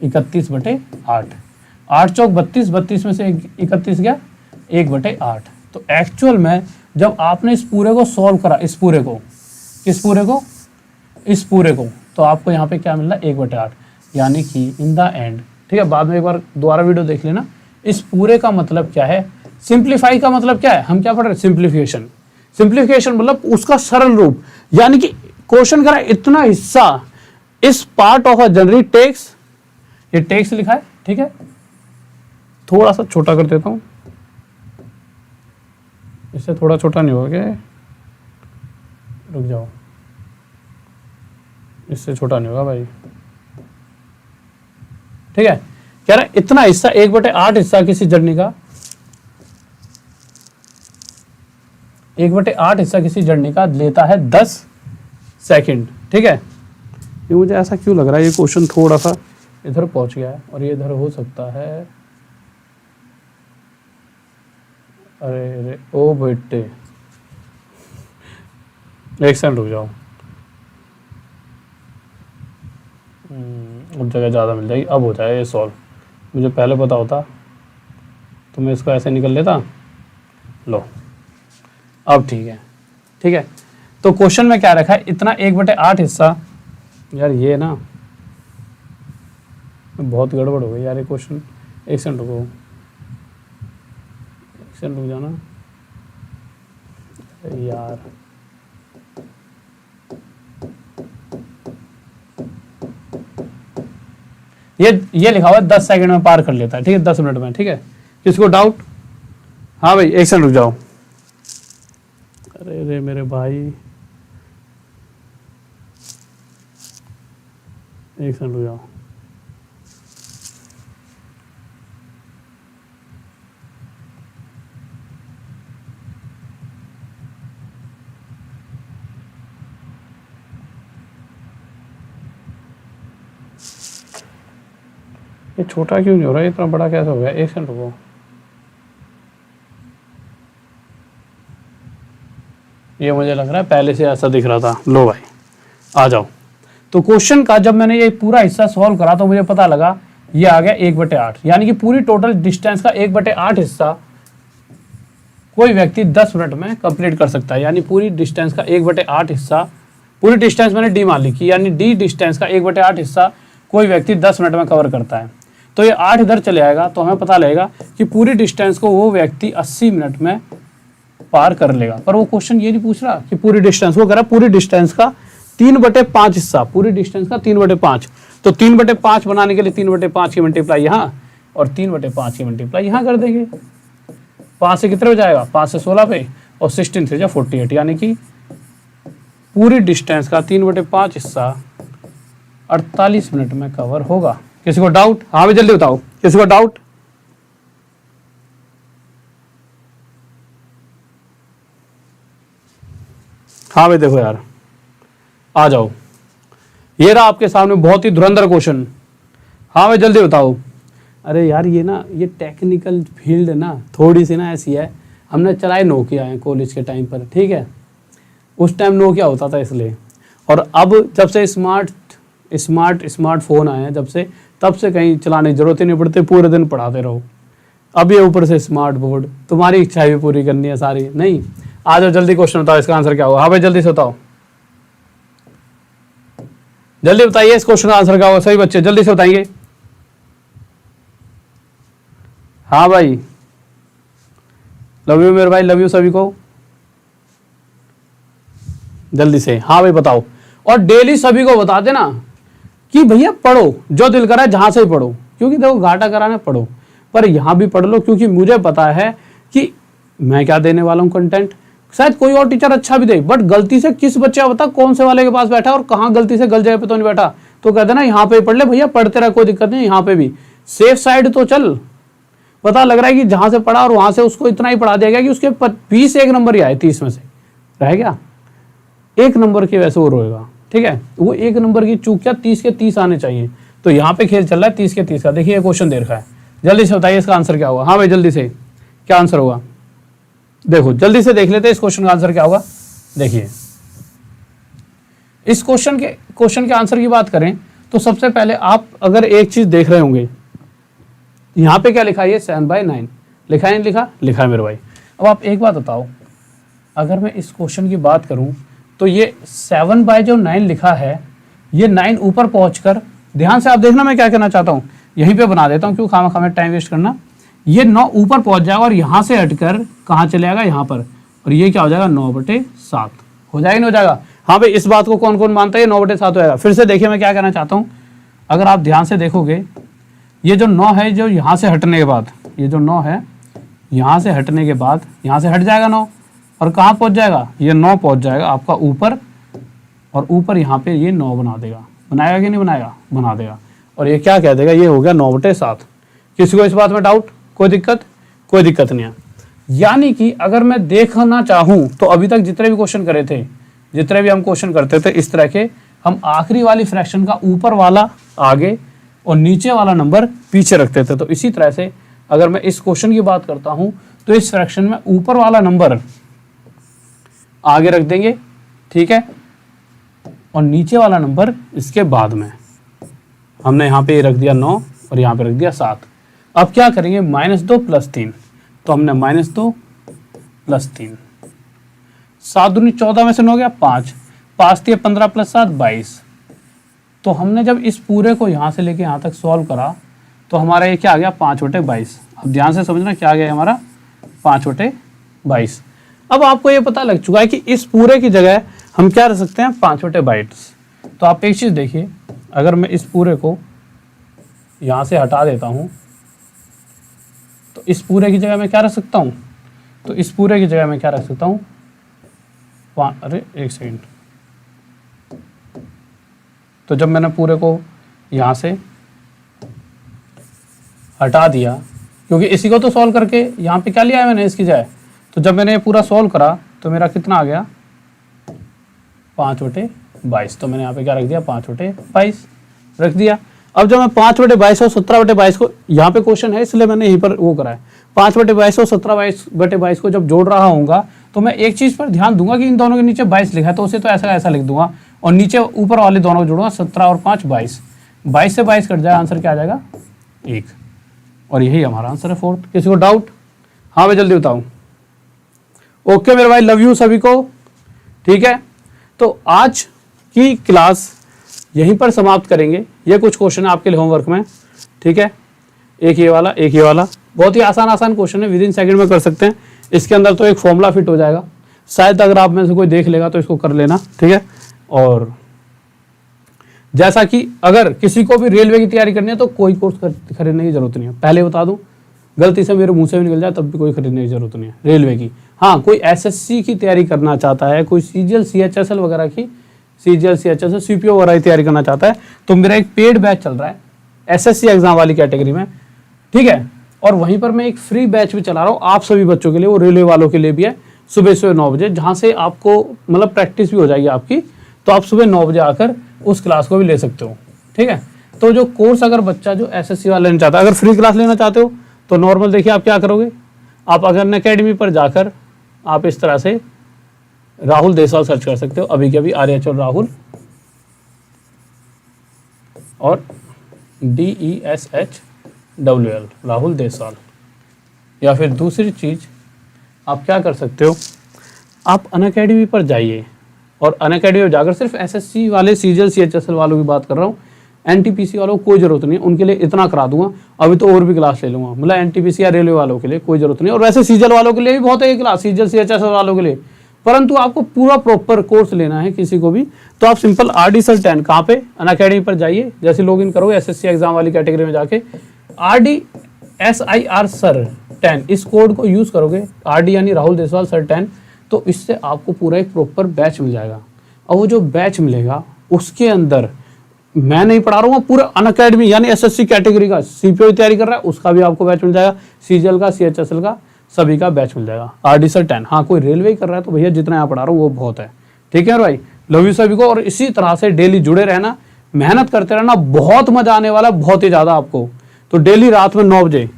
31/8। 8 चौक 32, 32 में से 31 गया 1/8। तो एक्चुअल में जब आपने इस पूरे को सॉल्व करा, इस पूरे को, तो आपको यहाँ पे क्या मिल रहा है? 1/8। यानी कि इन द एंड, ठीक है, बाद में एक बार दोबारा वीडियो देख लेना। इस पूरे का मतलब क्या है? सिंप्लीफाई का मतलब क्या है? हम क्या पढ़ रहे हैं? सिंप्लीफिकेशन। सिंप्लीफिकेशन मतलब उसका सरल रूप, यानी कि क्वेश्चन करा इतना हिस्सा इस part of a generally text, ये टेक्स लिखा है। ठीक है, थोड़ा सा छोटा कर देता हूं, इससे थोड़ा छोटा नहीं होगा क्या? रुक जाओ, इससे छोटा नहीं होगा भाई। ठीक है, कह रहा है इतना हिस्सा 1/8 हिस्सा किसी जर्नी का, 1/8 हिस्सा किसी जर्नी का लेता है 10 सेकंड। ठीक है, ये मुझे ऐसा क्यों लग रहा है ये क्वेश्चन थोड़ा सा इधर पहुंच गया है और ये इधर हो सकता है। अरे ओ बेटे, एक सेकंड रुक जाओ, अब जगह ज़्यादा मिल जाएगी। अब हो जाए ये सॉल्व। मुझे पहले पता होता तो मैं इसको ऐसे निकल लेता। लो अब ठीक है, ठीक है। तो क्वेश्चन में क्या रखा है, इतना 1/8 हिस्सा। यार ये ना बहुत गड़बड़ हो गई यार ये क्वेश्चन। एक सेकंड रुको, एक सेकंड रुक जाना यार। ये लिखा हुआ है 10 सेकंड में पार कर लेता है, ठीक है, 10 मिनट में, ठीक है। किसको डाउट? हाँ भाई एक सेकंड रुक जाओ। अरे रे मेरे भाई, एक सेकंड रुक जाओ। ये छोटा क्यों नहीं हो रहा है, इतना बड़ा कैसे हो गया? एक सेकंड रुको। ये मुझे लग रहा है पहले से ऐसा दिख रहा था। लो भाई आ जाओ। तो क्वेश्चन का जब मैंने ये पूरा हिस्सा सॉल्व करा तो मुझे पता लगा ये आ गया 1/8, यानी कि पूरी टोटल डिस्टेंस का 1/8 हिस्सा कोई व्यक्ति 10 मिनट में कंप्लीट कर सकता है। यानी पूरी डिस्टेंस का 1/8 हिस्सा, पूरी डिस्टेंस मैंने डी मान लिखी, यानी डी डिस्टेंस का 1/8 हिस्सा कोई व्यक्ति 10 मिनट में कवर करता है। तो ये 8 इधर चले आएगा तो हमें पता लगेगा कि पूरी डिस्टेंस को वो व्यक्ति 80 मिनट में पार कर लेगा। पर वो क्वेश्चन ये नहीं पूछ रहा कि पूरी डिस्टेंस, वो कह रहा पूरी डिस्टेंस का 3/5 हिस्सा, पूरी डिस्टेंस का 3/5। तो 3/5 बनाने के लिए 3/5 की मल्टीप्लाई यहाँ और 3/5 की मल्टीप्लाई यहाँ कर देंगे। 5 से कितने हो जाएगा, 5 से 16 पे और 16 से 48, यानी कि पूरी डिस्टेंस का 3/5 हिस्सा 48 मिनट में कवर होगा। किसी को डाउट? हाँ भाई जल्दी बताओ, किसी को डाउट? हाँ भाई देखो यार आ जाओ, ये रहा आपके सामने बहुत ही धुरंधर क्वेश्चन। हाँ भाई जल्दी बताओ। अरे यार ये ना, ये टेक्निकल फील्ड ना थोड़ी सी ना ऐसी है। हमने चलाए नोकिया है कॉलेज के टाइम पर, ठीक है, उस टाइम नोकिया होता था इसलिए। और अब जब से स्मार्टफोन आए हैं जब से, तब से कहीं चलाने की जरूरत ही नहीं पड़ती, पूरे दिन पढ़ाते रहो। अब ये ऊपर से स्मार्ट बोर्ड, तुम्हारी इच्छा भी पूरी करनी है सारी। नहीं आ जाओ जल्दी, क्वेश्चन बताओ, इसका आंसर क्या होगा? हाँ भाई जल्दी से बताओ, जल्दी बताइए इस क्वेश्चन का आंसर क्या होगा। सही बच्चे जल्दी से बताएंगे। हाँ भाई लव यू मेरे भाई, लव यू सभी को, जल्दी से। हाँ भाई बताओ। और डेली सभी को बता देना कि भैया पढ़ो, जो दिल करा जहां से ही पढ़ो, क्योंकि देखो घाटा कराना पढ़ो, पर यहां भी पढ़ लो, क्योंकि मुझे पता है कि मैं क्या देने वाला हूं कंटेंट। शायद कोई और टीचर अच्छा भी दे, बट गलती से किस बच्चे का बता कौन से वाले के पास बैठा और कहाँ गलती से गलत जगह पे तो नहीं बैठा, तो कहते ना यहाँ पे पढ़ ले भैया, पढ़ते रह कोई दिक्कत नहीं, यहाँ पे भी सेफ साइड तो चल। पता लग रहा है कि जहां से पढ़ा और वहां से उसको इतना ही पढ़ा दिया गया कि उसके 20 एक नंबर ही आए, 30 में से रह गया 1 नंबर की, वैसे वो रोएगा, ठीक है। वो 1 नंबर की चूक क्या, 30 के 30 आने चाहिए। तो यहाँ पे खेल चल रहा है 30 के 30 का। देखिए क्वेश्चन दे रखा है, जल्दी से बताइए इसका आंसर क्या होगा। हाँ भाई जल्दी से, क्या आंसर होगा? देखो जल्दी से देख लेते हैं इस क्वेश्चन का आंसर क्या होगा। देखिए इस क्वेश्चन के आंसर की बात करें तो सबसे पहले आप अगर एक चीज देख रहे होंगे, यहाँ पे क्या लिखा है, 7/9 लिखा है, नहीं लिखा? लिखा है मेरे भाई। अब आप एक बात बताओ, अगर मैं इस क्वेश्चन की बात करूं तो ये 7/9 लिखा है, ये 9 ऊपर पहुंचकर, ध्यान से आप देखना मैं क्या कहना चाहता हूं, यहीं पे बना देता हूं, क्यों खामा में टाइम वेस्ट करना। ये 9 ऊपर पहुंच जाएगा और यहां से हटकर कहाँ चले जाएगा, यहाँ पर, और ये क्या हो जाएगा 9/7 हो जाएगा, नहीं हो जाएगा? हाँ भाई इस बात को कौन कौन मानता है 9/7 हो जाएगा? फिर से देखिए मैं क्या कहना चाहता हूँ, अगर आप ध्यान से देखोगे ये जो 9 है, जो यहाँ से हटने के बाद, ये जो 9 है यहाँ से हटने के बाद, यहाँ से हट जाएगा 9 और कहाँ पहुँच जाएगा, ये 9 पहुँच जाएगा आपका ऊपर, और ऊपर यहाँ पे ये 9 बना देगा। बनाएगा कि नहीं बनाएगा? बना देगा। और ये क्या कह देगा, ये हो गया 9/7। किसी को इस बात में डाउट? कोई दिक्कत? कोई दिक्कत नहीं है। यानी कि अगर मैं देखना चाहूँ तो अभी तक जितने भी क्वेश्चन करे थे, जितने भी हम क्वेश्चन करते थे इस तरह के, हम आखिरी वाली फ्रैक्शन का ऊपर वाला आगे और नीचे वाला नंबर पीछे रखते थे। तो इसी तरह से अगर मैं इस क्वेश्चन की बात करता हूं तो इस फ्रैक्शन में ऊपर वाला नंबर आगे रख देंगे, ठीक है, और नीचे वाला नंबर इसके बाद में, हमने यहाँ पे रख दिया 9 और यहाँ पे रख दिया 7। अब क्या करेंगे, -2 + 3, तो हमने -2 + 3, 7 दूनी 14 में से 9 गया 5, 5 दिए 15 + 7 22। तो हमने जब इस पूरे को यहाँ से लेके यहाँ तक सॉल्व करा तो हमारा ये क्या आ गया, 5/22। अब ध्यान से समझना क्या आ गया हमारा, 5/22। अब आपको ये पता लग चुका है कि इस पूरे की जगह हम क्या रख सकते हैं, 5/22। तो आप एक चीज़ देखिए, अगर मैं इस पूरे को यहाँ से हटा देता हूँ तो इस पूरे की जगह मैं क्या रख सकता हूँ, तो इस पूरे की जगह मैं क्या रख सकता हूँ, अरे एक सेकंड, तो जब मैंने पूरे को यहाँ से हटा दिया, क्योंकि इसी को तो सॉल्व करके यहाँ पे क्या लिया है मैंने इसकी जगह, तो जब मैंने ये पूरा सॉल्व करा तो मेरा कितना आ गया, 5/22। तो मैंने यहाँ पे क्या रख दिया, 5/22 रख दिया। अब जब मैं 5/22 और 17/22 को, यहाँ पे क्वेश्चन है इसलिए मैंने यहीं पर वो करा है, 5/22 और 17/22 को जब जोड़ रहा हूँगा तो मैं एक चीज़ पर ध्यान दूंगा कि इन दोनों के नीचे 22 लिखा है, तो उसे तो ऐसा ऐसा लिख दूंगा, और नीचे ऊपर वाले दोनों को जोड़ूंगा, 17 और 5 22, 22 से 22 कट जाए, आंसर क्या आ जाएगा, 1। और यही हमारा आंसर है 4। किसी को डाउट? हाँ मैं जल्दी बताऊँ। ओके मेरे भाई, लव यू सभी को। ठीक है, तो आज की क्लास यहीं पर समाप्त करेंगे। ये कुछ क्वेश्चन है आपके लिए होमवर्क में, ठीक है, एक ये वाला, एक ये वाला, बहुत ही आसान क्वेश्चन है, विदिन सेकंड में कर सकते हैं। इसके अंदर तो एक फॉर्मूला फिट हो जाएगा, शायद अगर आप में से कोई देख लेगा तो इसको कर लेना, ठीक है। और जैसा कि अगर किसी को भी रेलवे की तैयारी करनी है तो कोई कोर्स खरीदने की जरूरत नहीं है, पहले बता दूं, गलती से मेरे मुंह से भी निकल जाए तब भी कोई खरीदने की जरूरत नहीं है रेलवे की। हाँ, कोई एसएससी की तैयारी करना चाहता है, कोई सीजीएल सीएचएसएल वगैरह की, सीजीएल सीएचएसएल सीपीओ वगैरह की तैयारी करना चाहता है, तो मेरा एक पेड बैच चल रहा है एसएससी एग्जाम वाली कैटेगरी में, ठीक है। और वहीं पर मैं एक फ्री बैच भी चला रहा हूँ आप सभी बच्चों के लिए, वो रेलवे वालों के लिए भी है, सुबह 9 बजे, जहाँ से आपको मतलब प्रैक्टिस भी हो जाएगी आपकी, तो आप सुबह 9 बजे आकर उस क्लास को भी ले सकते हो, ठीक है। तो जो कोर्स अगर बच्चा जो एसएससी वाला लेना चाहता है, अगर फ्री क्लास लेना चाहते हो तो नॉर्मल देखिए आप क्या करोगे, आप अगर अकेडमी पर जाकर आप इस तरह से राहुल देसवाल सर्च कर सकते हो, अभी के अभी आर्यचल राहुल और DESHWL राहुल देसवाल। या फिर दूसरी चीज़ आप क्या कर सकते हो, आप अनअकैडमी पर जाइए, और अनअकैडमी में जाकर सिर्फ एसएससी वाले, सीजीएल सीएचएसएल वालों की बात कर रहा हूँ, एनटीपीसी वालों को कोई ज़रूरत नहीं है, उनके लिए इतना करा दूंगा, अभी तो और भी क्लास ले लूँगा, मतलब एनटीपीसी या रेलवे वालों के लिए कोई ज़रूरत नहीं है। और वैसे सीजीएल वालों के लिए भी बहुत है क्लास, सीजीएल सीएचएसएल वालों के लिए, परंतु आपको पूरा प्रॉपर कोर्स लेना है किसी को भी, तो आप सिंपल RD Sir 10 कहाँ पे, अनअकैडमी पर जाइए, जैसे लॉगिन करोगे एसएससी एग्जाम वाली कैटेगरी में जाके RD SIR Sir 10 इस कोड को यूज़ करोगे, RD यानी राहुल देसवाल Sir 10, तो इससे आपको पूरा एक प्रॉपर बैच मिल जाएगा। और वो जो बैच मिलेगा उसके अंदर मैं नहीं पढ़ा रहा हूँ, पूरा अनअकैडमी यानी एसएससी कैटेगरी का सीपीओ की तैयारी कर रहा है उसका भी आपको बैच मिल जाएगा, सीजीएल का सीएचएसएल का सभी का बैच मिल जाएगा, RD Sir 10। हाँ, कोई रेलवे कर रहा है तो भैया जितना यहाँ पढ़ा रहा हूँ वो बहुत है, ठीक है भाई। लव यू सभी को, और इसी तरह से डेली जुड़े रहना, मेहनत करते रहना, बहुत मजा आने वाला है, बहुत ही ज़्यादा आपको। तो डेली रात में 9 बजे,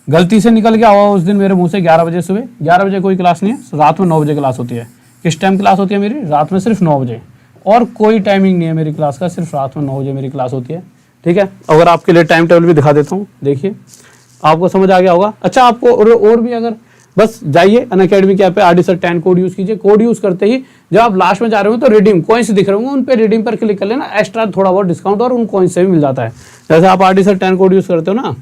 गलती से निकल गया हुआ उस दिन मेरे मुंह से 11 बजे, सुबह 11 बजे कोई क्लास नहीं है, रात में 9 बजे क्लास होती है। किस टाइम क्लास होती है मेरी, रात में सिर्फ 9 बजे, और कोई टाइमिंग नहीं है मेरी क्लास का, सिर्फ रात में 9 बजे मेरी क्लास होती है, ठीक है। अगर आपके लिए टाइम टेबल भी दिखा देता हूँ, देखिए आपको समझ आ गया होगा। अच्छा, आपको और भी अगर, बस जाइए अनअकैडमी के ऐप पे RD Sir 10 कोड यूज़ कीजिए, कोड यूज़ करते ही जब आप लास्ट में जा रहे हो तो रिडीम कॉइन्स दिख रहे होंगे, उन पे रिडीम पर क्लिक कर लेना, एक्स्ट्रा थोड़ा बहुत डिस्काउंट और उन कॉइन्स से भी मिल जाता है। जैसे आप RD Sir 10 कोड यूज़ करते हो ना,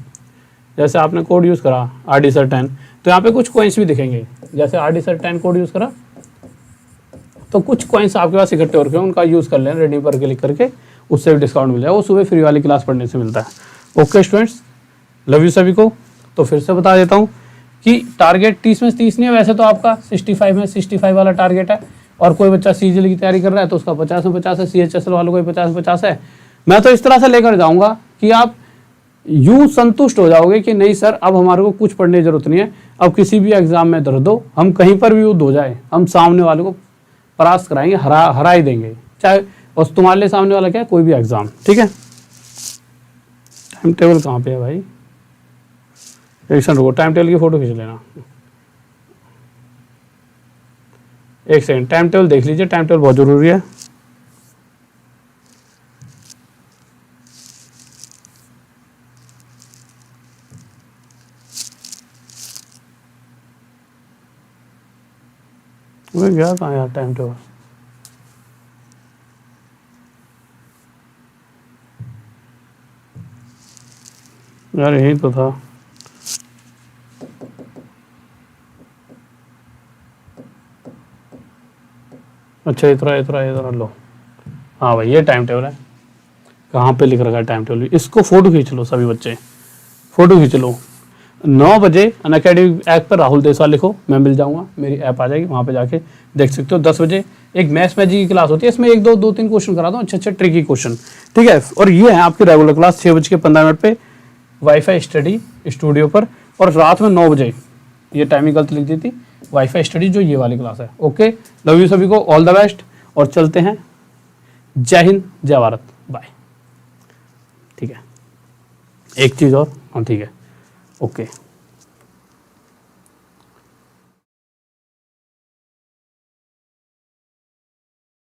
जैसे आपने कोड यूज़ करा RD Sir 10, तो यहाँ पे कुछ कॉइन्स भी दिखेंगे, जैसे RD Sir 10 कोड यूज़ करा तो कुछ कॉइन्स आपके पास इकट्ठे हो रखे हैं, उनका यूज़ कर लेना, रिडीम पर क्लिक करके, उससे भी डिस्काउंट मिल जाएगा, वो सुबह फ्री वाली क्लास पढ़ने से मिलता है। ओके स्टूडेंट्स, लव यू सभी को। तो फिर से बता देता हूँ कि टारगेट 30 में 30 नहीं है, वैसे तो आपका 65 में 65 वाला टारगेट है, और कोई बच्चा सीजीएल की तैयारी कर रहा है तो उसका 50 में 50 है, सीएचएसएल वालों को 50 में 50 है। मैं तो इस तरह से लेकर जाऊँगा कि आप यूँ संतुष्ट हो जाओगे कि नहीं सर अब हमारे को कुछ पढ़ने की जरूरत नहीं है, अब किसी भी एग्जाम में दर्द हो, हम कहीं पर भी युद्ध हो जाए, हम सामने वाले को परास्त कराएंगे, हरा ही देंगे, चाहे बस तुम्हारे लिए सामने वाला क्या है, कोई भी एग्जाम, ठीक है। टाइम टेबल कहाँ पे है भाई, एक सेकंड रुको, टाइम टेबल की फोटो खींच लेना, एक सेकंड, टाइम टेबल देख लीजिए, टाइम टेबल बहुत जरूरी है। वो गया कहाँ यार टाइम टेबल, यार यही तो था। अच्छा इतना लो। हाँ भाई ये टाइम टेबल है, कहाँ पे लिख रखा है टाइम टेबल, इसको फोटो खींच लो सभी बच्चे, फोटो खींच लो। 9 बजे अनअकैडमी ऐप पर राहुल देसवाल लिखो, मैं मिल जाऊंगा, मेरी ऐप आ जाएगी, वहाँ पे जाके देख सकते हो। 10 बजे एक मैथ्स मैजिक की क्लास होती है, इसमें 1 2 3 क्वेश्चन कराता हूँ, अच्छे ट्रिकी क्वेश्चन, ठीक है। और ये है आपकी रेगुलर क्लास 6:15 पे वाईफाई स्टडी स्टूडियो पर, और रात में 9 बजे, ये टाइमिंग गलत लिख दी थी, वाईफाई स्टडी जो ये वाली क्लास है। ओके, लव यू सभी को, ऑल द बेस्ट, और चलते हैं। जय हिंद, जय भारत, बाय। ठीक है, एक चीज़ और, हाँ ठीक है, ओके।